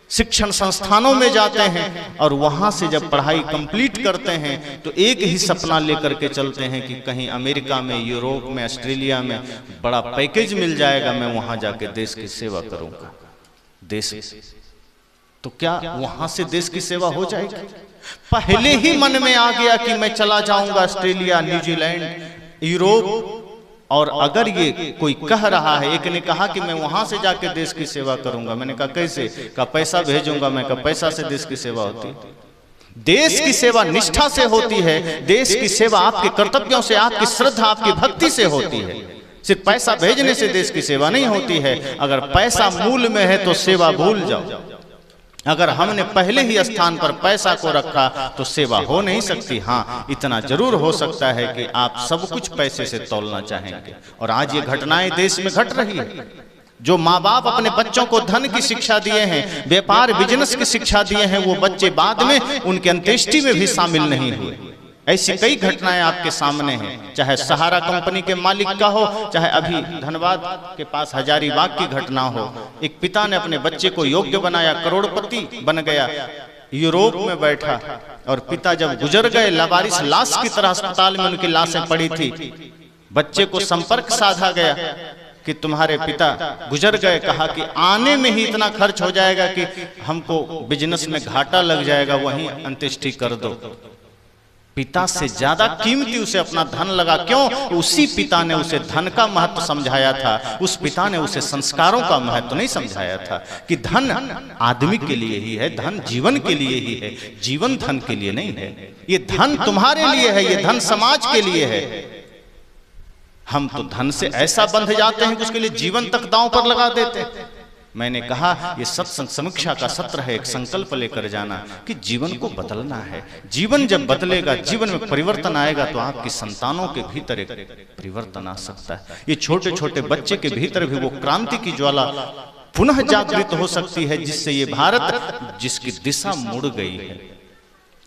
शिक्षण संस्थानों में जाते हैं और वहां से जब पढ़ाई कंप्लीट करते हैं तो एक ही सपना लेकर के चलते हैं कि कहीं अमेरिका में, यूरोप में, ऑस्ट्रेलिया में बड़ा पैकेज मिल जाएगा, मैं वहां जाके देश की सेवा करूंगा। देश तो क्या वहां से देश की सेवा हो जाएगी? पहले ही मन में आ गया कि मैं चला जाऊंगा ऑस्ट्रेलिया, न्यूजीलैंड, यूरोप। और अगर ये कोई कह रहा है, एक ने कहा कि मैं वहां से जाके देश की सेवा करूंगा, मैंने कहा कैसे? कहा पैसा भेजूंगा। मैं कहा पैसा से देश की सेवा होती है? देश की सेवा निष्ठा से होती है। देश की सेवा आपके कर्तव्यों से, आपकी श्रद्धा, आपकी भक्ति से होती है। सिर्फ पैसा भेजने से देश की सेवा नहीं होती है। अगर पैसा मूल में है तो सेवा भूल जाओ। अगर हमने पहले ही स्थान पर पैसा को रखा तो सेवा हो नहीं सकती। हाँ, इतना जरूर हो सकता है कि आप सब कुछ पैसे से तौलना चाहेंगे। और आज ये घटनाएं देश में घट रही है। जो माँ बाप अपने बच्चों को धन की शिक्षा दिए हैं, व्यापार बिजनेस की शिक्षा दिए हैं, वो बच्चे बाद में उनके अंत्येष्टि में भी शामिल नहीं हुए। ऐसी कई घटनाएं आपके सामने हैं, चाहे सहारा कंपनी के मालिक का हो, चाहे अभी धनबाद के पास हजारीबाग की घटना हो। एक पिता ने अपने बच्चे को योग्य बनाया, करोड़पति बन गया, यूरोप में बैठा, और पिता जब गुजर गए, लावारिस लाश की तरह अस्पताल में उनकी लाशें पड़ी थी। बच्चे को संपर्क साधा गया कि तुम्हारे पिता गुजर गए। कहा कि आने में ही इतना खर्च हो जाएगा कि हमको बिजनेस में घाटा लग जाएगा, वहीं अंत्येष्टि कर दो। पिता से ज्यादा कीमती उसे अपना धन लगा। क्यों? उसी पिता ने उसे धन का महत्व समझाया था। उस पिता ने उसे संस्कारों का महत्व नहीं समझाया था कि धन आदमी के लिए ही है, धन जीवन के लिए ही है, जीवन धन के लिए नहीं है। ये धन तुम्हारे लिए है, ये धन समाज के लिए है। हम तो धन से ऐसा बंध जाते हैं कि उसके लिए जीवन तक दांव पर लगा देते हैं। मैंने कहा ये सत्संग समीक्षा का सत्र है, एक संकल्प लेकर जाना कि जीवन को बदलना है। जीवन जब बदलेगा, जीवन में परिवर्तन आएगा, तो आपकी संतानों के भीतर एक परिवर्तन आ सकता है। ये छोटे छोटे बच्चे के भीतर भी वो क्रांति की ज्वाला पुनः जागृत हो सकती है, जिससे ये भारत जिसकी दिशा मुड़ गई है,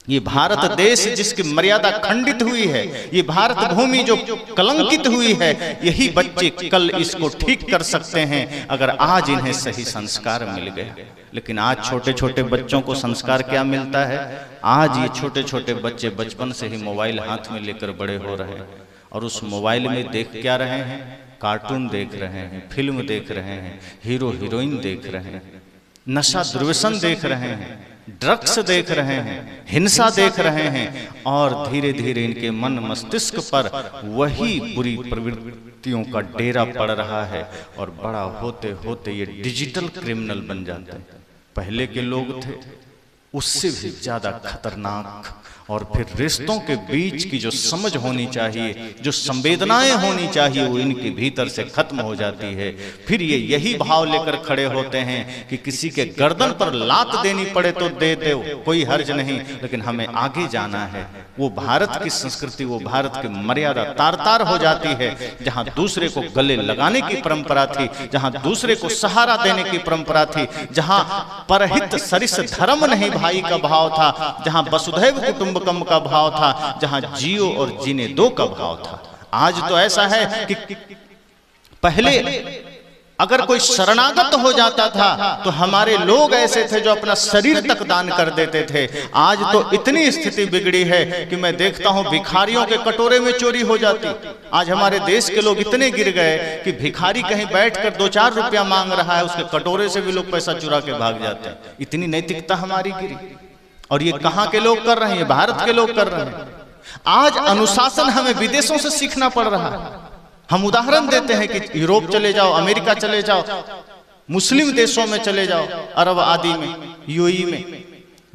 ये भारत देश जिसकी मर्यादा खंडित हुई है, ये भारत भूमि जो कलंकित हुई है, यही बच्चे कल इसको ठीक कर सकते हैं अगर आज इन्हें सही संस्कार मिल गए। लेकिन आज छोटे छोटे बच्चों को संस्कार क्या मिलता है? आज ये छोटे छोटे बच्चे बचपन से ही मोबाइल हाथ में लेकर बड़े हो रहे हैं, और उस मोबाइल में देख क्या रहे हैं? कार्टून देख रहे हैं, फिल्म देख रहे हैं, हीरो हीरोइन देख रहे हैं, नशा दुर्व्यसन देख रहे हैं, ड्रग्स देख रहे हैं, हिंसा देख रहे हैं, और धीरे धीरे इनके मन मस्तिष्क पर वही बुरी प्रवृत्तियों का डेरा पड़ रहा है, और बड़ा होते होते ये डिजिटल क्रिमिनल बन जाते हैं। पहले के लोग थे उससे भी ज्यादा खतरनाक, और फिर रिश्तों के बीच की जो समझ होनी चाहिए, जो संवेदनाएं होनी चाहिए, वो इनके भीतर से खत्म हो जाती है। फिर ये यही भाव लेकर खड़े होते हैं कि किसी के गर्दन पर लात देनी पड़े तो दे दो, कोई हर्ज नहीं, लेकिन हमें आगे जाना है। वो भारत की संस्कृति, वो भारत की मर्यादा तार तार हो जाती है, जहां दूसरे को गले लगाने की परंपरा थी, जहां दूसरे को सहारा देने की परंपरा थी, जहां परहित सरिस धर्म नहीं भाई का भाव था, जहां वसुधैव कुटुंबकम का भाव था, जहां जियो और जीने दो का भाव था। आज तो ऐसा है कि पहले अगर कोई शरणागत हो जाता था तो हमारे लोग ऐसे थे जो अपना शरीर तक दान कर देते थे। आज तो इतनी स्थिति बिगड़ी है कि मैं देखता हूं भिखारियों के कटोरे में चोरी हो जाती। आज हमारे देश के लोग इतने गिर गए कि भिखारी कहीं बैठकर 2-4 रुपया मांग रहा है, उसके कटोरे से भी लोग पैसा चुरा के भाग जाते हैं। इतनी नैतिकता हमारी गिरी। और ये कहां के लोग कर रहे हैं? भारत के लोग कर रहे हैं। आज अनुशासन हमें विदेशों से सीखना पड़ रहा है। हम उदाहरण देते हैं कि यूरोप चले जाओ, अमेरिका चले जाओ, मुस्लिम देशों में चले जाओ, अरब आदि में, यूएई में,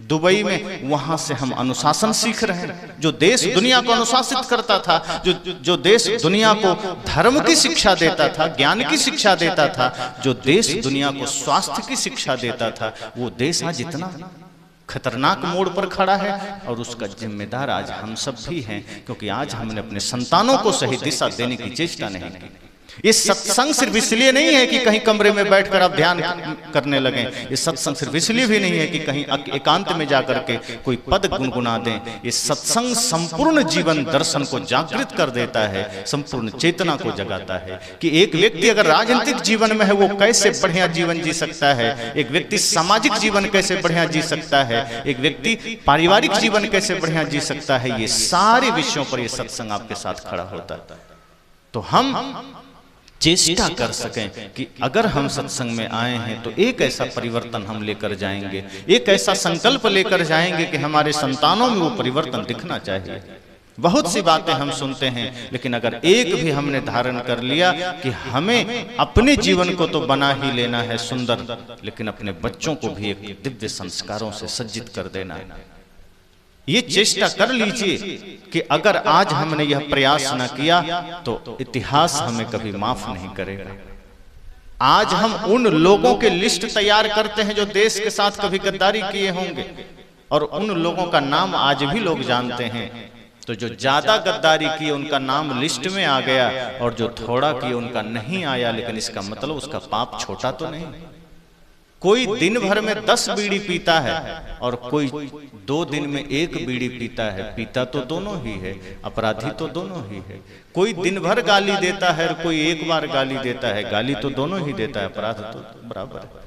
दुबई में, वहां से हम अनुशासन सीख रहे हैं। जो देश दुनिया को अनुशासित करता था, जो देश दुनिया को धर्म की शिक्षा देता था, ज्ञान की शिक्षा देता था, जो देश दुनिया को स्वास्थ्य की शिक्षा देता था, वो देश आज इतना खतरनाक मोड़ पर खड़ा है। और उसका जिम्मेदार आज हम सब भी हैं, क्योंकि आज हमने अपने संतानों को सही दिशा देने की चेष्टा नहीं की। ये सत्संग सिर्फ इसलिए नहीं है कि कहीं कमरे में बैठकर आप ध्यान करने लगें। ये सत्संग सिर्फ इसलिए भी नहीं है कि कहीं एकांत में जाकर के कोई पद गुनगुना दें। ये सत्संग संपूर्ण जीवन दर्शन को जागृत कर देता है, संपूर्ण चेतना को जगाता है कि एक व्यक्ति अगर राजनीतिक जीवन में है वो कैसे बढ़िया जीवन जी सकता है, एक व्यक्ति सामाजिक जीवन कैसे बढ़िया जी सकता है, एक व्यक्ति पारिवारिक जीवन कैसे बढ़िया जी सकता है। ये सारे विषयों पर ये सत्संग आपके साथ खड़ा होता है। तो हम चेष्टा कर सकें कि अगर हम सत्संग में आए हैं तो एक ऐसा परिवर्तन हम लेकर जाएंगे, एक ऐसा संकल्प लेकर जाएंगे कि हमारे संतानों में वो परिवर्तन दिखना चाहिए। बहुत सी बातें हम सुनते हैं, लेकिन अगर एक भी हमने धारण कर लिया कि हमें अपने जीवन को तो बना ही लेना है सुंदर, लेकिन अपने बच्चों को भी एक दिव्य संस्कारों से सज्जित कर देना है, ये चेष्टा कर लीजिए कि अगर आज हमने यह प्रयास न किया तो इतिहास हमें कभी माफ नहीं करेगा। आज हम उन लोगों के लिस्ट तैयार करते हैं जो देश के साथ कभी गद्दारी किए होंगे, और उन लोगों का नाम आज भी लोग जानते हैं। तो जो ज्यादा गद्दारी किए उनका नाम लिस्ट में आ गया, और जो थोड़ा किए उनका नहीं आया, लेकिन इसका मतलब उसका पाप छोटा तो नहीं। कोई दिन भर में 10 बीड़ी पीता है और कोई 2 दिन में 1 बीड़ी पीता है, पीता तो दोनों ही है, अपराधी तो दोनों ही है। कोई दिन भर गाली देता है और कोई एक बार गाली देता है, गाली तो दोनों ही देता है, अपराध तो बराबर है।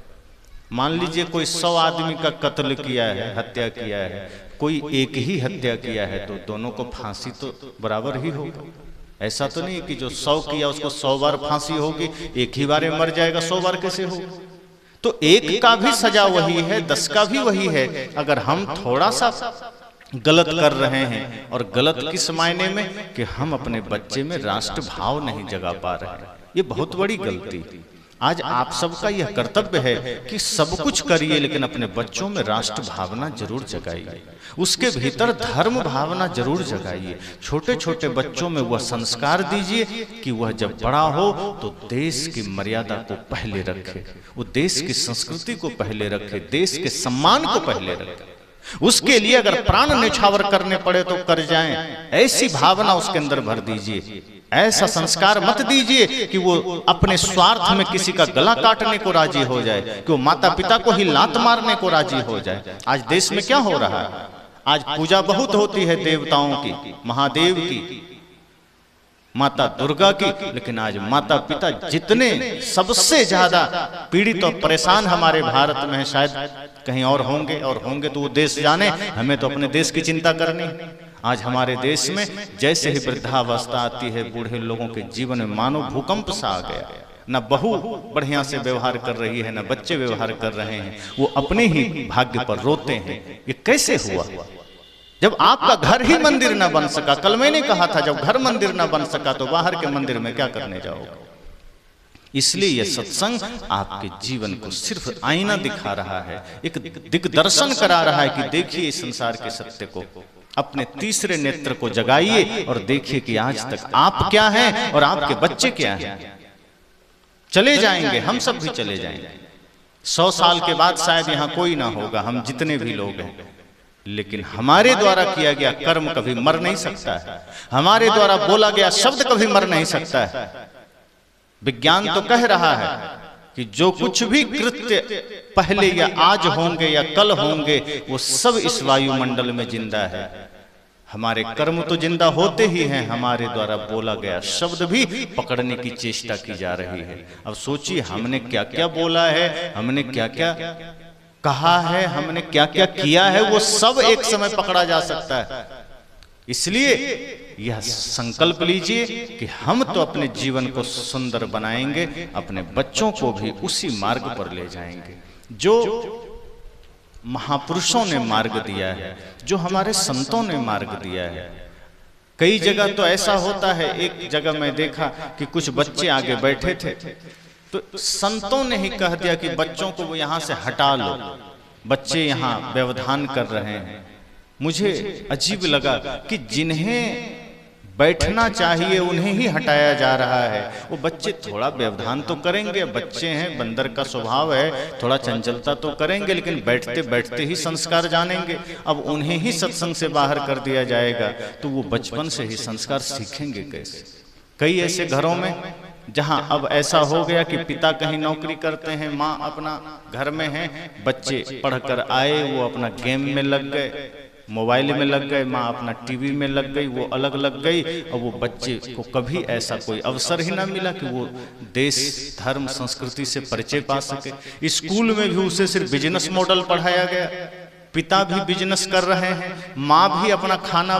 मान लीजिए कोई 100 आदमी का कत्ल किया है, हत्या किया है, कोई एक ही हत्या किया है, तो दोनों को फांसी तो बराबर ही होगा। ऐसा तो नहीं कि जो 100 किया उसको 100 बार फांसी होगी, एक ही बार मर जाएगा, 100 बार कैसे होगा? तो एक का भी सजा वही है, 10 का भी वही है। अगर हम थोड़ा सा गलत कर रहे हैं, और गलत किस मायने में कि हम अपने बच्चे में राष्ट्र भाव नहीं जगा पा रहे हैं, ये बहुत बड़ी गलती। आज आप सबका यह कर्तव्य है कि सब कुछ करिए, लेकिन अपने बच्चों में राष्ट्र भावना जरूर जगाइए, उसके भीतर धर्म भावना जरूर जगाइए। छोटे छोटे बच्चों में वह संस्कार दीजिए कि वह जब बड़ा हो तो देश की मर्यादा को पहले रखे, वो देश की संस्कृति को पहले रखे, देश के सम्मान को पहले रखे। उसके लिए अगर प्राण न्यौछावर करने पड़े तो कर जाएं, ऐसी भावना उसके अंदर भर दीजिए। ऐसा संस्कार मत दीजिए कि वो अपने स्वार्थ में किसी का गला काटने को राजी हो जाए, कि वो माता पिता को ही लात मारने को राजी हो जाए। आज देश में क्या हो रहा है? आज पूजा बहुत होती है देवताओं की, महादेव की, माता दुर्गा की, लेकिन आज माता पिता जितने सबसे ज्यादा पीड़ित और परेशान हमारे भारत में है, शायद कहीं और होंगे तो वो देश जाने, हमें तो अपने देश की चिंता करनी। आज हमारे देश में जैसे ही वृद्धावस्था आती है, बूढ़े लोगों के जीवन में मानो भूकंप सा आ गया। न बहू बढ़िया से व्यवहार कर रही है, न बच्चे व्यवहार कर रहे हैं, वो अपने ही भाग्य पर रोते हैं। ये कैसे हुआ? जब आपका घर ही मंदिर न बन सका। कल मैंने कहा था, जब घर मंदिर न बन सका तो बाहर के मंदिर में क्या करने जाओगे? इसलिए यह सत्संग आपके जीवन को सिर्फ आईना दिखा रहा है, एक दिग्दर्शन करा रहा है कि देखिए इस संसार के सत्य को, अपने तीसरे नेत्र को जगाइए और देखिए कि आज तक आप क्या हैं और आपके बच्चे क्या हैं। चले जाएंगे, हम सब भी चले जाएंगे। 100 साल के बाद शायद यहाँ कोई ना होगा, हम जितने भी लोग हैं, लेकिन हमारे द्वारा किया गया कर्म कभी मर नहीं सकता है, हमारे द्वारा बोला गया शब्द कभी मर नहीं सकता है। विज्ञान तो कह रहा है कि जो कुछ भी कृत्य पहले या आज होंगे या कल होंगे, वो सब इस वायुमंडल में जिंदा है। हमारे कर्म तो जिंदा होते ही हैं, हमारे द्वारा बोला गया शब्द भी पकड़ने की चेष्टा की जा रही है। अब सोचिए हमने क्या क्या बोला है, हमने क्या क्या कहा है, हमने क्या क्या किया है, वो सब एक समय पकड़ा जा सकता है। इसलिए यह संकल्प लीजिए कि हम तो अपने जीवन को सुंदर बनाएंगे, अपने बच्चों को भी उसी मार्ग पर ले जाएंगे जो महापुरुषों ने मार्ग दिया है, जो हमारे संतों ने मार्ग दिया है। कई जगह तो ऐसा होता है, एक जगह मैं देखा कि कुछ बच्चे आगे बैठे थे, तो संतों ने ही कह दिया कि बच्चों को वो यहाँ से हटा लो, बच्चे यहाँ व्यवधान कर रहे हैं। मुझे अजीब लगा कि जिन्हें बैठना चाहिए उन्हें ही हटाया जा रहा है। वो बच्चे थोड़ा व्यवधान तो करेंगे, बच्चे हैं, बंदर का स्वभाव है, थोड़ा चंचलता तो करेंगे, लेकिन बैठते बैठते ही संस्कार जानेंगे। अब उन्हें ही सत्संग से बाहर कर दिया जाएगा तो वो बचपन से ही संस्कार सीखेंगे कैसे? कई ऐसे घरों में जहां अब ऐसा हो गया कि पिता कहीं नौकरी करते हैं, माँ अपना घर में है, बच्चे पढ़कर आए वो अपना गेम में लग गए, मोबाइल में लग गए, माँ अपना टीवी में लग गई, वो अलग लग गई, और वो बच्चे को कभी ऐसा कोई अवसर ही ना मिला कि वो देश धर्म संस्कृति से परिचय पा सके। स्कूल में भी उसे सिर्फ बिजनेस मॉडल पढ़ाया गया, पिता भी बिजनेस कर रहे हैं, माँ भी अपना खाना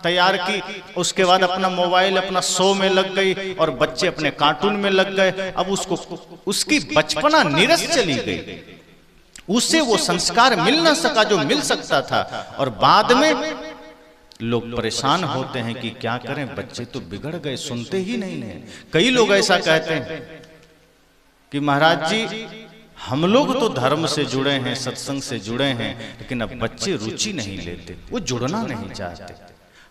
तैयार की, उसके बाद अपना मोबाइल अपना शो में लग गई, और बच्चे अपने कार्टून में लग गए। अब उसको उसकी बचपना नीरस चली गई, उसे वो संस्कार मिल ना सका जो मिल सकता था, और बाद में लोग परेशान होते हैं कि क्या करें, बच्चे तो बिगड़ गए, सुनते ही नहीं है। कई लोग ऐसा कहते हैं कि महाराज जी हम लोग तो धर्म से जुड़े हैं, सत्संग से जुड़े हैं, लेकिन अब बच्चे रुचि नहीं लेते, वो जुड़ना नहीं चाहते।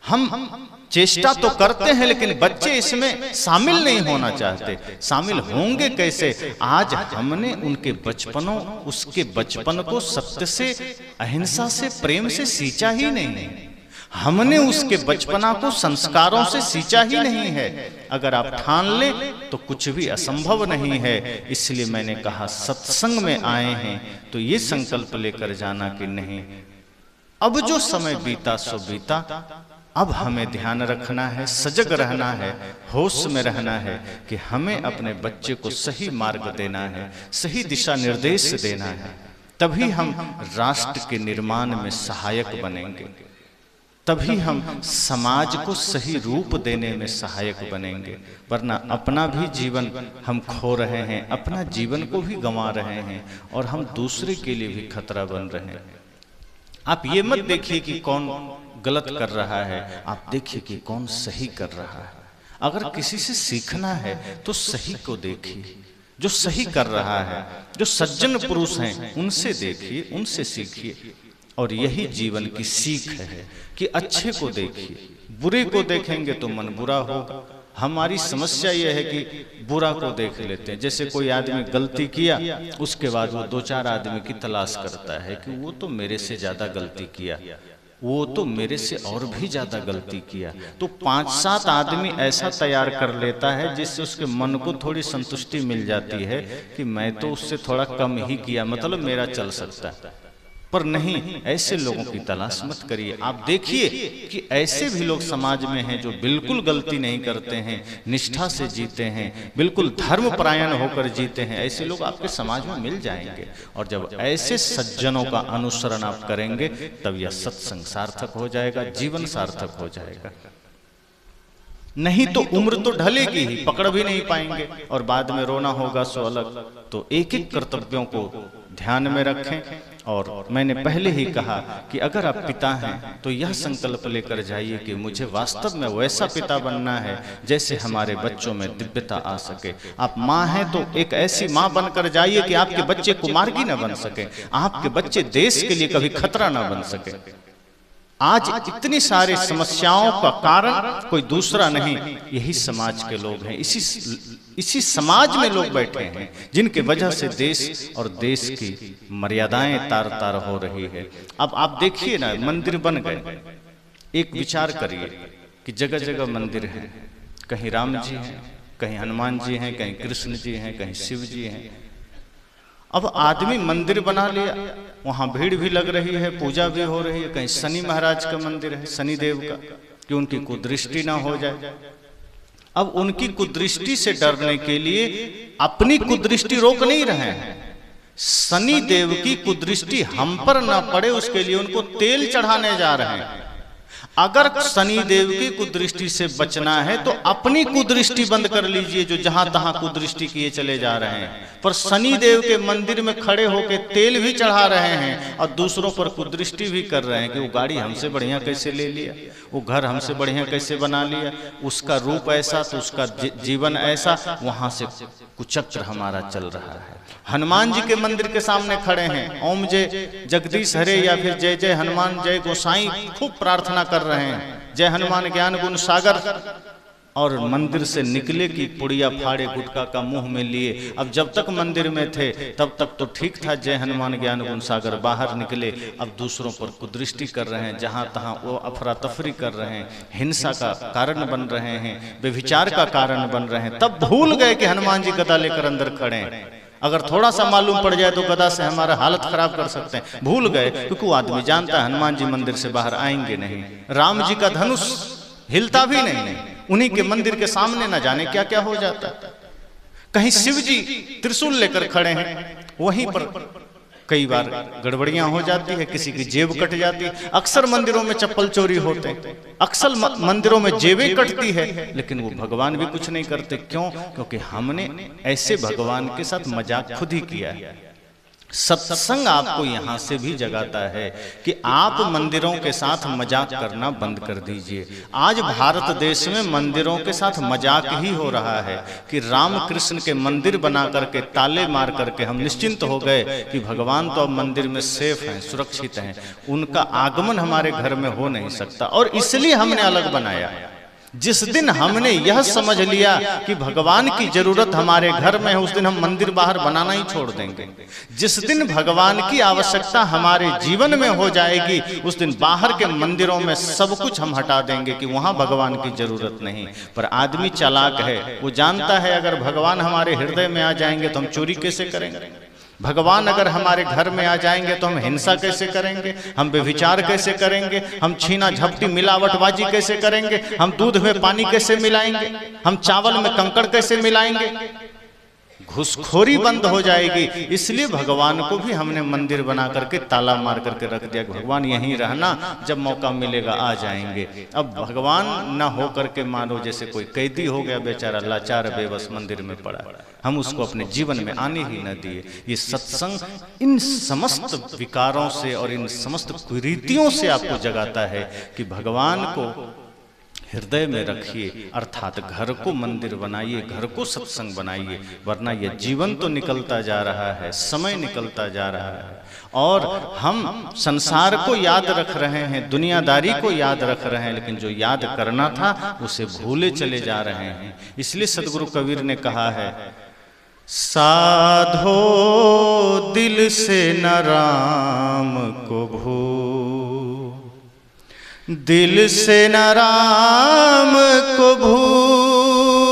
हम चेष्टा तो करते हैं लेकिन बच्चे इसमें शामिल नहीं होना चाहते। शामिल होंगे कैसे? आज हमने उनके बचपनों उसके बचपन को सत्य से, अहिंसा से, प्रेम से सींचा ही नहीं, हमने उसके बचपना को संस्कारों से सींचा ही नहीं है। अगर आप ठान लें तो कुछ भी असंभव नहीं है। इसलिए मैंने कहा सत्संग में आए हैं तो ये संकल्प लेकर जाना कि नहीं, अब जो समय बीता सो बीता, अब हमें ध्यान रखना है, सजग रहना है, होश में रहना है कि हमें अपने बच्चे को सही मार्ग देना है, सही दिशा निर्देश देना है, तभी हम राष्ट्र के निर्माण में सहायक बनेंगे, तभी हम समाज को सही रूप देने में सहायक बनेंगे। वरना अपना भी जीवन हम खो रहे हैं, अपना जीवन को भी गंवा रहे हैं, और हम दूसरे के लिए भी खतरा बन रहे हैं। आप ये मत देखिए कि कौन गलत कर रहा है, आप देखिए कि कौन सही कर रहा है। अगर किसी से सीखना है तो सही को देखिए, जो सही कर रहा है, जो सज्जन पुरुष हैं उनसे देखिए, उनसे सीखिए। और यही जीवन की सीख है कि अच्छे को देखिए, बुरे को देखेंगे तो मन बुरा होगा। हमारी समस्या यह है कि बुरा को देख लेते हैं। जैसे कोई आदमी गलती किया, उसके बाद वो दो चार आदमी की तलाश करता है कि वो तो मेरे से ज्यादा गलती किया, वो तो मेरे से और भी ज्यादा गलती किया, तो 5-7 आदमी ऐसा तैयार कर लेता है जिससे उसके मन को थोड़ी संतुष्टि मिल जाती है कि मैं तो उससे थोड़ा कम ही किया, मतलब मेरा चल सकता है। पर नहीं, ऐसे लोगों की तलाश मत करिए। आप देखिए कि ऐसे भी लोग समाज में हैं जो बिल्कुल गलती नहीं करते हैं, निष्ठा से जीते हैं, बिल्कुल धर्मपरायण होकर जीते हैं। ऐसे लोग आपके समाज में मिल जाएंगे, और जब ऐसे सज्जनों का अनुसरण आप करेंगे तब यह सत्संग सार्थक हो जाएगा, जीवन सार्थक हो जाएगा। नहीं तो उम्र तो ढलेगी ही, पकड़ भी नहीं पाएंगे, और बाद में रोना होगा सो अलग। तो एक एक कर्तव्यों को ध्यान में रखें। और मैंने पहले ही कहा कि अगर आप पिता हैं तो यह संकल्प लेकर जाइए कि मुझे वास्तव में वैसा पिता बनना है जैसे हमारे बच्चों में दिव्यता आ सके। आप माँ हैं तो एक ऐसी माँ बनकर जाइए कि आपके बच्चे कुमार्गी न बन सके, आपके बच्चे देश के लिए कभी खतरा न बन सके। आज इतनी सारी समस्याओं का कारण कोई दूसरा नहीं, यही समाज के लोग हैं। इसी समाज में लोग बैठे हैं जिनके वजह से देश और देश की मर्यादाएं तार तार हो रही है। अब आप देखिए ना, मंदिर बन गए, एक विचार करिए कि जगह जगह मंदिर हैं, कहीं राम जी हैं, कहीं हनुमान जी हैं, कहीं कृष्ण जी हैं, कहीं शिव जी हैं। अब आदमी मंदिर बना लिया, वहां भीड़ भी लग रही है, पूजा भी हो रही है। कहीं शनि महाराज का मंदिर है, शनि देव का, कि उनकी कुदृष्टि ना हो जाए। अब उनकी कुदृष्टि से डरने के लिए अपनी कुदृष्टि रोक नहीं रहे हैं, शनि देव की कुदृष्टि हम पर ना पड़े उसके लिए उनको तेल चढ़ाने जा रहे हैं। अगर शनि देव की कुदृष्टि से बचना है तो अपनी कुदृष्टि बंद कर लीजिए, जो जहां तहां कुदृष्टि किए चले जा रहे हैं। पर शनि देव के मंदिर में खड़े होकर तेल भी चढ़ा रहे हैं और दूसरों पर कुदृष्टि भी कर रहे हैं कि वो गाड़ी हमसे बढ़िया कैसे ले लिया, वो घर हमसे बढ़िया कैसे बना लिया, उसका रूप ऐसा तो उसका जीवन ऐसा। वहां से कुचक्र हमारा चल रहा है। हनुमान जी के मंदिर के सामने खड़े हैं, ओम जय जगदीश हरे या फिर जय जय हनुमान जय गोसाई खूब प्रार्थना कर रहे हैं, जय हनुमान ज्ञान गुण सागर, और मंदिर से निकले कि पुड़िया फाड़े गुटखा का मुंह में लिए। अब जब तक मंदिर में थे तब तक तो ठीक था, जय हनुमान ज्ञान गुण सागर। बाहर निकले अब दूसरों पर कुदृष्टि कर रहे हैं, जहां तहां वो अफरा तफरी कर रहे हैं, हिंसा का कारण बन रहे हैं, व्यभिचार का कारण बन रहे हैं। तब भूल गए कि हनुमान जी गदा लेकर अंदर खड़े हैं, अगर थोड़ा सा मालूम पड़ जाए तो गदा से हमारा हालत खराब कर सकते हैं। भूल गए क्योंकि वो आदमी जानता है हनुमान जी मंदिर से बाहर आएंगे नहीं। राम जी का धनुष हिलता भी नहीं, उन्हीं के मंदिर के सामने न जाने क्या क्या हो जाता। कहीं शिव जी त्रिशूल लेकर खड़े हैं, वहीं पर कई बार गड़बड़ियां हो जाती है, किसी की जेब कट जाती है। अक्सर मंदिरों में चप्पल चोरी होते हैं, अक्सर मंदिरों में जेबें कटती है, लेकिन वो भगवान भी कुछ नहीं करते। क्यों? क्योंकि हमने ऐसे भगवान के साथ मजाक खुद ही किया है। सत्संग आपको यहां से भी जगाता है कि आप मंदिरों के साथ मजाक करना बंद कर दीजिए। आज भारत देश में मंदिरों के साथ मजाक ही हो रहा है कि राम कृष्ण के मंदिर बना करके ताले मार करके हम निश्चिंत हो गए कि भगवान तो अब मंदिर में सेफ हैं, सुरक्षित हैं, उनका आगमन हमारे घर में हो नहीं सकता। और इसलिए हमने अलग बनाया। जिस दिन हमने यह समझ लिया कि भगवान की जरूरत हमारे घर में है, उस दिन हम मंदिर बाहर बनाना ही छोड़ देंगे। जिस दिन भगवान की आवश्यकता हमारे जीवन में हो जाएगी, उस दिन बाहर के मंदिरों में सब कुछ हम हटा देंगे कि वहां भगवान की जरूरत नहीं। पर आदमी चालाक है, वो जानता है अगर भगवान हमारे हृदय में आ जाएंगे तो हम चोरी कैसे करेंगे, भगवान अगर हमारे घर में आ जाएंगे तो हम हिंसा कैसे करेंगे, हम व्यभिचार कैसे करेंगे, हम छीना झपटी मिलावटबाजी कैसे करेंगे, हम दूध में पानी कैसे मिलाएंगे, हम चावल में कंकड़ कैसे मिलाएंगे। घुसखोरी बंद हो जाएगी। इसलिए भगवान को भी हमने मंदिर बना करके ताला मार करके रख दिया। भगवान यहीं रहना, जब मौका मिलेगा आ जाएंगे। अब भगवान न हो करके मानो जैसे कोई कैदी हो गया, बेचारा लाचार बेबस मंदिर में पड़ा, हम उसको अपने जीवन में आने ही न दिए। ये सत्संग इन समस्त विकारों से और इन समस्त कुरीतियों से आपको जगाता है कि भगवान को हृदय में रखिए, अर्थात घर को मंदिर बनाइए, घर को सत्संग बनाइए। वरना यह जीवन तो निकलता जा रहा है, समय निकलता जा रहा है और हम संसार को याद रख रहे हैं, दुनियादारी को याद रख रहे हैं, लेकिन जो याद करना था उसे भूले चले जा रहे हैं। इसलिए सदगुरु कबीर ने कहा है, साधो दिल से न राम को भूल, दिल से न राम को भूल,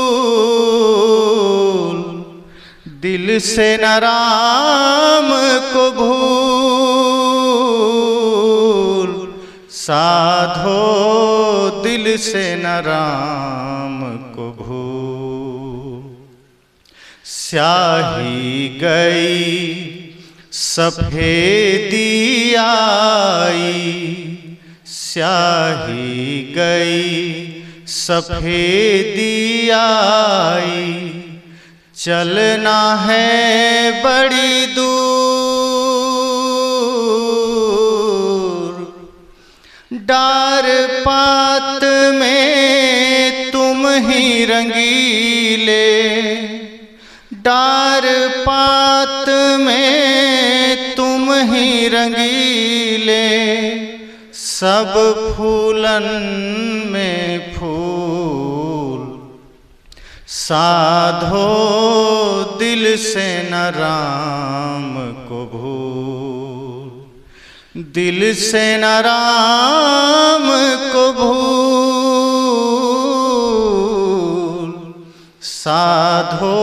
दिल से न राम को भूल, साधो दिल से न राम को भूल। स्याही गई सफेदी आई, स्याही गई सफेदी आई, चलना है बड़ी दूर, डार पात में तुम ही रंगीले, डार पात में तुम ही रंगीले, सब फूलन में फूल, साधो दिल से न राम को भूल, दिल से न राम को भूल, साधो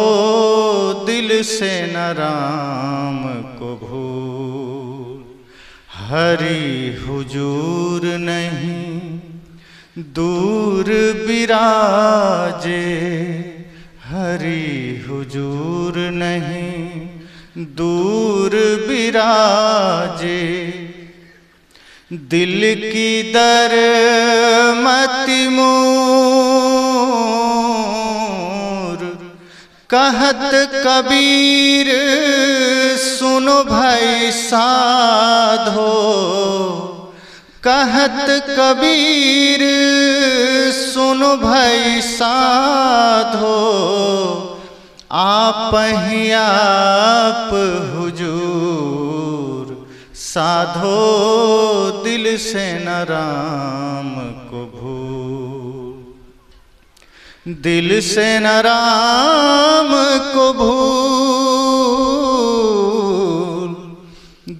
दिल से न राम को भूल। हरि हुजूर नहीं दूर बिराजे, हरि हुजूर नहीं दूर बिराजे, दिल की दर मति मोर, कहत कबीर सुनो भाई साधो, कहत कबीर सुनो भाई साधो, आप ही आप हुजूर, साधो दिल से न राम को भूल। दिल से न राम को भूल,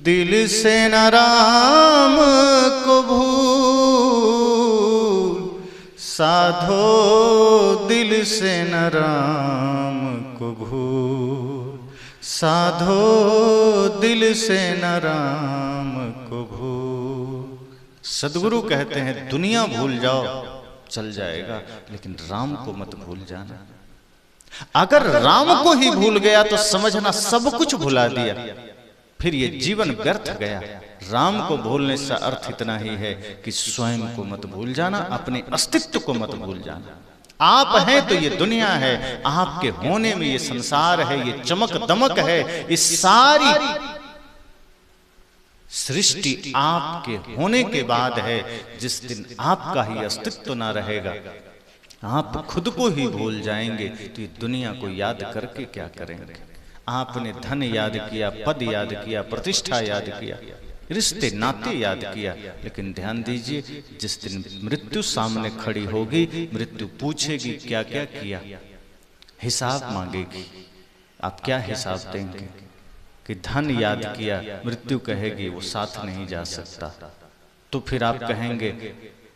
दिल से न राम को भूल, साधो दिल से न राम को भूल, साधो दिल से न राम को भूल। सदगुरु कहते हैं दुनिया भूल जाओ चल जाएगा, लेकिन राम को मत भूल जाना। अगर राम को ही भूल गया तो समझना सब कुछ भुला दिया, फिर ये जीवन व्यर्थ गया। राम को भूलने से अर्थ इतना ही है कि स्वयं को मत भूल जाना, अपने अस्तित्व को मत भूल जाना। आप हैं तो ये दुनिया है, आपके होने में ये संसार है, ये चमक दमक है, ये सारी सृष्टि आपके होने के बाद है। जिस दिन आपका ही अस्तित्व ना रहेगा, आप खुद को ही भूल जाएंगे, तो ये दुनिया को याद करके क्या करेंगे। आपने धन याद किया, पद याद किया, प्रतिष्ठा याद किया, रिश्ते नाते याद किया, लेकिन ध्यान दीजिए जिस दिन मृत्यु सामने खड़ी होगी, मृत्यु पूछेगी क्या क्या किया, हिसाब मांगेगी। आप क्या हिसाब देंगे कि धन याद किया, मृत्यु कहेगी वो साथ नहीं जा सकता। तो फिर आप कहेंगे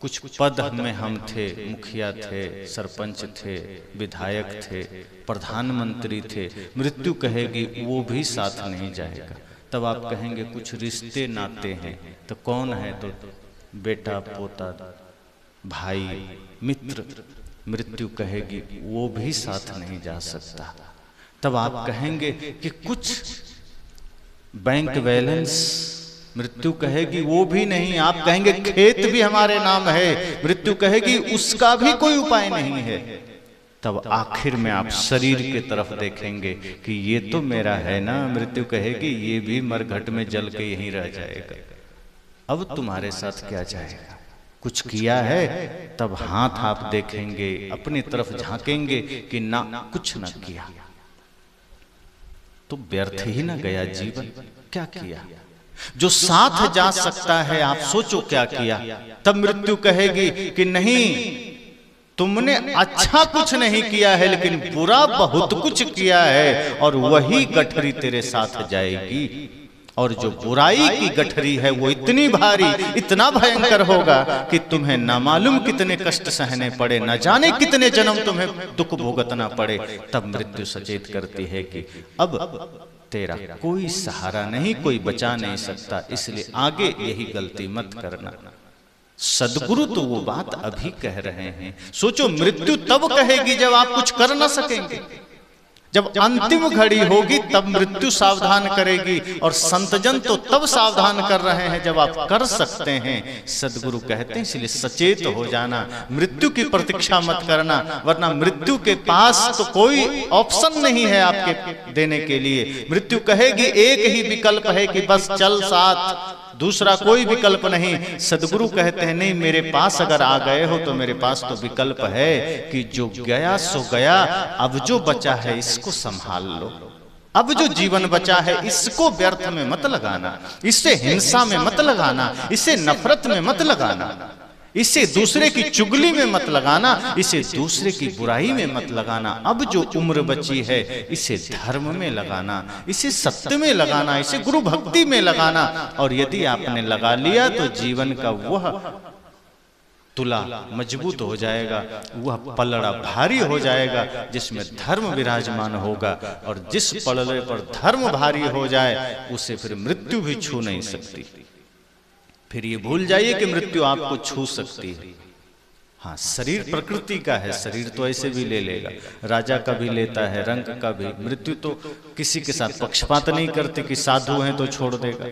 कुछ पद में हम थे, मुखिया थे, सरपंच थे, विधायक थे, प्रधानमंत्री थे, मृत्यु कहेगी वो भी साथ नहीं जाएगा। तब आप कहेंगे कुछ रिश्ते नाते हैं, तो कौन है, तो बेटा, पोता, भाई, मित्र, मृत्यु कहेगी वो भी साथ नहीं जा सकता। तब आप कहेंगे कि कुछ बैंक बैलेंस, मृत्यु कहेगी वो भी नहीं। आप कहेंगे खेत भी हमारे नाम है, मृत्यु कहेगी उसका भी कोई उपाय नहीं है। तब आखिर में आप शरीर की तरफ देखेंगे कि ये तो मेरा है ना, मृत्यु कहेगी ये भी मरघट में जल के यहीं रह जाएगा। अब तुम्हारे साथ क्या जाएगा, कुछ किया है? तब हाथ आप देखेंगे, अपनी तरफ झांकेंगे कि ना कुछ ना किया, तो व्यर्थ ही ना गया जीवन। क्या किया? जो साथ जा सकता है आप सोचो क्या किया। तब मृत्यु कहेगी कि नहीं, तुमने अच्छा कुछ नहीं किया है, लेकिन बुरा बहुत कुछ किया है, और वही गठरी तेरे साथ जाएगी। और जो बुराई की गठरी है वो इतनी भारी, इतना भयंकर होगा कि तुम्हें ना मालूम कितने कष्ट सहने पड़े, न जाने कितने जन्म तुम्हें दुख भुगतना पड़े। तब मृत्यु सचेत करती है कि अब तेरा कोई सहारा नहीं, कोई बचा नहीं सकता, इसलिए आगे यही गलती मत करना। सदगुरु तो वो बात अभी कह रहे हैं। सोचो, मृत्यु तब कहेगी जब आप कुछ कर ना सकेंगे, जब अंतिम घड़ी होगी तब मृत्यु सावधान करेगी, और संतजन तो तब सावधान कर रहे हैं जब आप कर सकते हैं। सदगुरु कहते हैं इसलिए सचेत हो जाना, मृत्यु की प्रतीक्षा मत करना, वरना मृत्यु के पास तो कोई ऑप्शन नहीं है आपके देने के लिए। मृत्यु कहेगी एक ही विकल्प है कि बस चल साथ, दूसरा कोई विकल्प नहीं। सदगुरु कहते हैं नहीं, मेरे पास अगर आ गए हो तो मेरे पास तो विकल्प है कि जो गया सो गया, अब जो बचा है इसको संभाल लो। अब जो जीवन बचा है इसको व्यर्थ में मत लगाना, इसे हिंसा में मत लगाना, इसे नफरत में मत लगाना, इसे दूसरे की चुगली में मत लगाना, इसे दूसरे की बुराई में मत लगाना। अब जो उम्र बची है इसे धर्म में लगाना, इसे सत्य में लगाना, इसे गुरु भक्ति में लगाना। और यदि आपने लगा लिया तो जीवन का वह तुला मजबूत हो जाएगा, वह पलड़ा भारी हो जाएगा जिसमें धर्म विराजमान होगा। और जिस पलड़े पर धर्म भारी हो जाए उसे फिर मृत्यु भी छू नहीं सकती। फिर ये भूल जाइए कि मृत्यु आपको छू सकती है। हाँ, शरीर प्रकृति का है, शरीर तो ऐसे भी ले लेगा, राजा का भी लेता है, रंग का भी। मृत्यु तो किसी के साथ पक्षपात नहीं करती कि साधु हैं तो छोड़ देगा,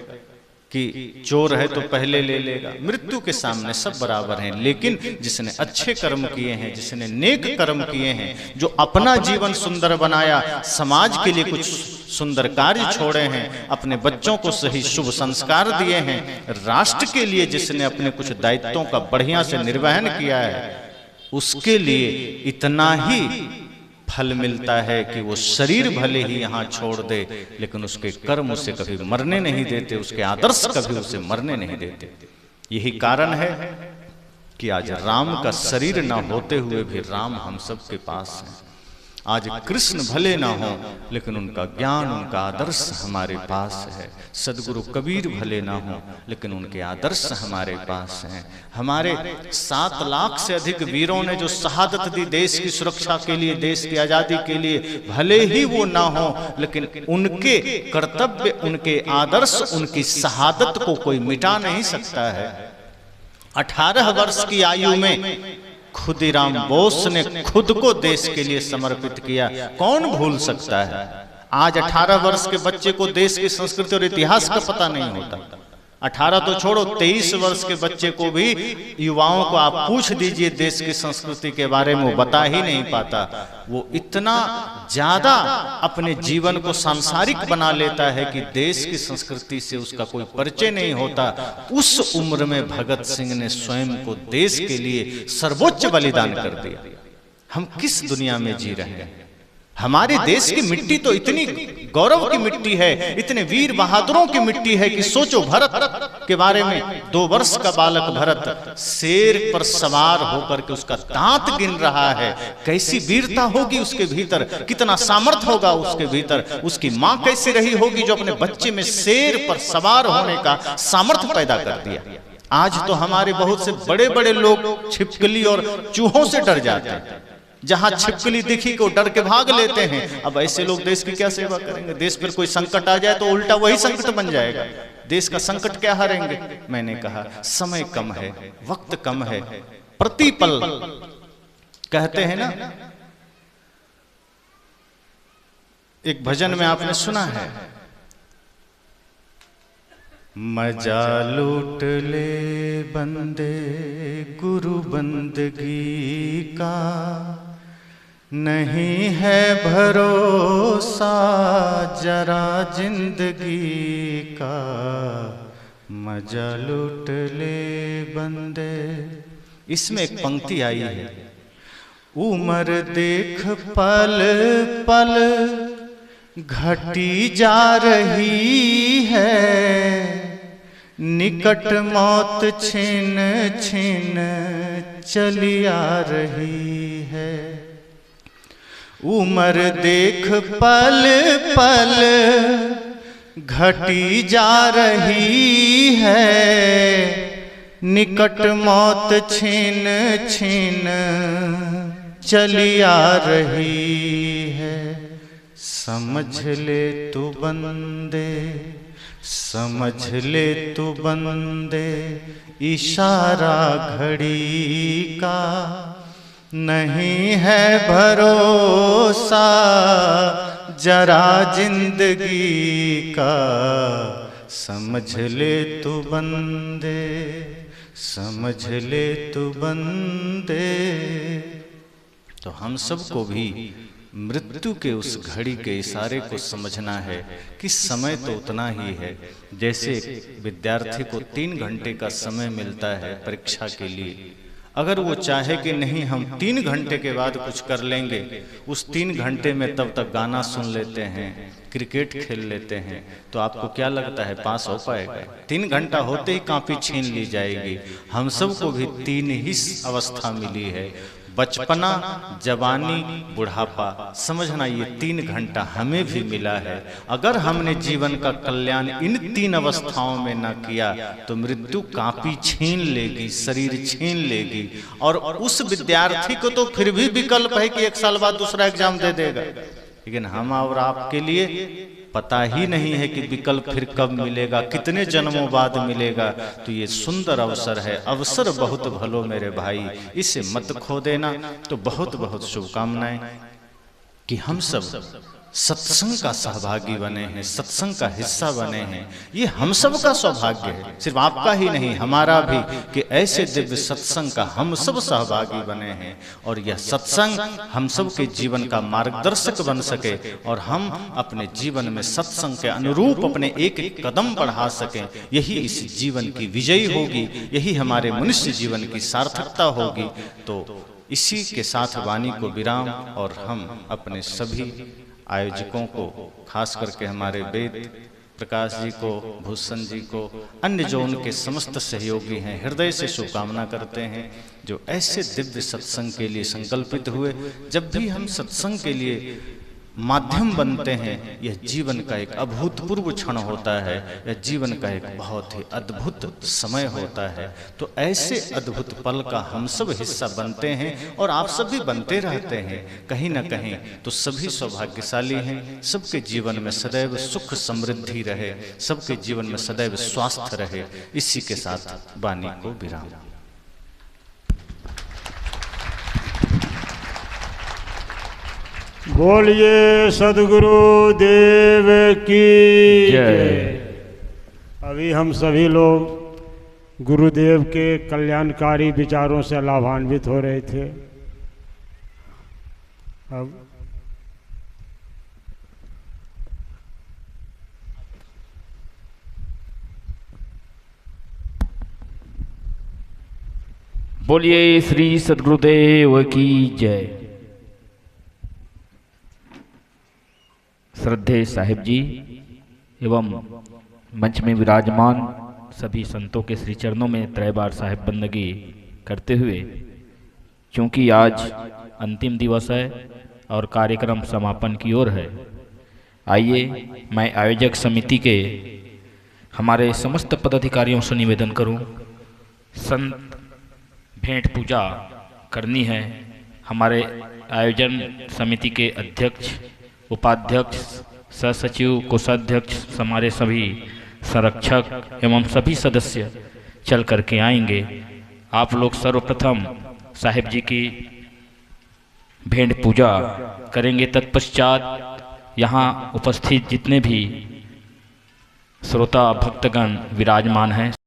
कि चोर है तो पहले ले लेगा। मृत्यु के सामने सब बराबर हैं। लेकिन जिसने अच्छे कर्म किए हैं, जिसने नेक कर्म किए हैं, जो अपना जीवन सुंदर बनाया, समाज के लिए कुछ सुंदर कार्य छोड़े हैं, अपने बच्चों को सही शुभ संस्कार दिए हैं, राष्ट्र के लिए जिसने अपने कुछ दायित्वों का बढ़िया से निर्वहन किया है, उसके लिए इतना ही फल मिलता है कि वो शरीर भले ही यहाँ छोड़ दे, लेकिन उसके कर्म उसे कभी मरने नहीं देते, उसके आदर्श कभी उसे मरने नहीं देते। यही कारण है कि आज राम का शरीर ना होते हुए भी राम हम सब के पास हैं। आज कृष्ण भले ना हो लेकिन उनका ज्ञान, उनका आदर्श हमारे पास है। सदगुरु कबीर भले ना हो लेकिन उनके आदर्श हमारे पास हैं। हमारे 7 लाख से अधिक वीरों ने जो शहादत दी देश की सुरक्षा के लिए, देश की आजादी के लिए, भले ही वो ना हो लेकिन उनके कर्तव्य, उनके आदर्श, उनकी शहादत को कोई मिटा नहीं सकता है। 18 वर्ष की आयु में खुदीराम बोस ने खुद को देश के लिए समर्पित किया, कौन भूल सकता है। आज 18 वर्ष के बच्चे को देश की संस्कृति और इतिहास का पता नहीं होता। 18 तो छोड़ो, 23 वर्ष के बच्चे को भी, युवाओं को आप पूछ दीजिए देश की संस्कृति के बारे में, वो बता ही नहीं पाता। वो इतना ज्यादा अपने जीवन को सांसारिक बना लेता है कि देश की संस्कृति से उसका कोई परिचय नहीं होता। उस उम्र में भगत सिंह ने स्वयं को देश के लिए सर्वोच्च बलिदान कर दिया। हम किस दुनिया में जी रहे हैं? हमारे देश की मिट्टी तो इतनी गौरव की मिट्टी है, इतने वीर बहादुरों की मिट्टी है कि सोचो, भरत के बारे में 2 वर्ष का बालक भरत शेर पर सवार होकर के उसका दांत गिन रहा है। कैसी वीरता होगी उसके भीतर, कितना सामर्थ्य होगा उसके भीतर। उसकी मां कैसी रही होगी जो अपने बच्चे में शेर पर सवार होने का सामर्थ्य पैदा कर दिया। आज तो हमारे बहुत से बड़े बड़े लोग छिपकली और चूहों से डर जाते हैं। जहां छिपकली दिखी को डर के भाग लेते हैं। अब ऐसे लोग देश की क्या सेवा करेंगे? देश पर कोई संकट आ जाए तो उल्टा वही संकट बन जाएगा। देश का संकट क्या हारेंगे? मैंने कहा समय कम है, वक्त कम है, प्रतिपल कहते हैं ना। एक भजन में आपने सुना है, मजा लूट ले बंदे गुरु बंदगी का, नहीं है भरोसा जरा जिंदगी का, मजा लूट ले बंदे। इसमें एक पंक्ति आई है, उम्र देख पल पल घटी जा रही है, निकट मौत छिन छिन चली आ रही है। उम्र देख पल पल घटी जा रही है, निकट मौत छिन छिन चली आ रही है। समझ ले तू बंदे, समझ ले तू बंदे, इशारा घड़ी का, नहीं है भरोसा जरा जिंदगी का, समझ ले तू बंदे, समझ ले तू बंदे। तो हम सबको भी मृत्यु के उस घड़ी के इशारे को समझना है कि समय तो उतना ही है। जैसे विद्यार्थी को 3 घंटे का समय मिलता है परीक्षा के लिए, अगर वो चाहे कि नहीं हम 3 घंटे के बाद कुछ कर लेंगे, उस 3 घंटे में तब तक गाना सुन लेते हैं, क्रिकेट खेल लेते हैं, तो आपको क्या लगता है पास हो पाएगा? 3 घंटा होते ही कॉपी छीन ली जाएगी। हम सबको भी 3 ही अवस्था मिली है, बचपना, जवानी, बुढ़ापा। समझना ये 3 घंटा हमें भी मिला है। अगर हमने जीवन का कल्याण इन 3 अवस्थाओं में न किया तो मृत्यु कापी छीन लेगी, शरीर छीन लेगी। और उस विद्यार्थी को तो फिर भी विकल्प है कि 1 साल बाद दूसरा एग्जाम दे देगा, लेकिन हम और आपके लिए पता ही नहीं है कि विकल्प फिर कब मिलेगा, कितने जन्मों बाद मिलेगा। तो ये सुंदर अवसर है, अवसर बहुत भलो मेरे भाई, इसे मत खो देना। तो बहुत बहुत शुभकामनाएं कि हम सब सत्संग का सहभागी बने हैं, सत्संग का हिस्सा बने हैं। ये हम सब का सौभाग्य है, सिर्फ आपका ही नहीं हमारा भी, कि ऐसे दिव्य सत्संग का हम सब सहभागी बने हैं। और यह सत्संग हम सब के जीवन का मार्गदर्शक बन सके और हम अपने जीवन में सत्संग के अनुरूप अपने एक एक कदम बढ़ा सकें। यही इस जीवन की विजयी होगी, यही हमारे मनुष्य जीवन की सार्थकता होगी। तो इसी के साथ वाणी को विराम, और हम अपने सभी आयोजकों को, खास करके हमारे वेद प्रकाश जी को, भूषण जी को, अन्य जो उनके समस्त सहयोगी हैं, हृदय से शुभकामना करते हैं जो ऐसे दिव्य सत्संग के लिए संकल्पित हुए। जब भी हम सत्संग के लिए माध्यम बनते हैं, यह जीवन का एक अभूतपूर्व क्षण होता है, यह जीवन का एक बहुत ही अद्भुत समय होता है। तो ऐसे अद्भुत पल का हम सब हिस्सा बनते हैं और आप सब भी बनते रहते हैं कहीं ना कहीं। तो सभी सौभाग्यशाली हैं, सबके जीवन में सदैव सुख समृद्धि रहे, सबके जीवन में सदैव स्वास्थ्य रहे। इसी के साथ वाणी को विराम।
बोलिए सद्गुरु देव की जय। अभी हम सभी लोग गुरुदेव के कल्याणकारी विचारों से लाभान्वित हो रहे थे। अब
बोलिए श्री सद्गुरुदेव की जय। श्रद्धेय साहिब जी एवं मंच में विराजमान सभी संतों के श्री चरणों में त्रैबार साहिब बंदगी करते हुए, क्योंकि आज अंतिम दिवस है और कार्यक्रम समापन की ओर है, आइए मैं आयोजक समिति के हमारे समस्त पदाधिकारियों से निवेदन करूं, संत भेंट पूजा करनी है। हमारे आयोजन समिति के अध्यक्ष, उपाध्यक्ष, सहसचिव, कोषाध्यक्ष, हमारे सभी संरक्षक एवं सभी सदस्य चल करके आएंगे। आप लोग सर्वप्रथम साहिब जी की भेंट पूजा करेंगे। तत्पश्चात यहाँ उपस्थित जितने भी श्रोता भक्तगण विराजमान हैं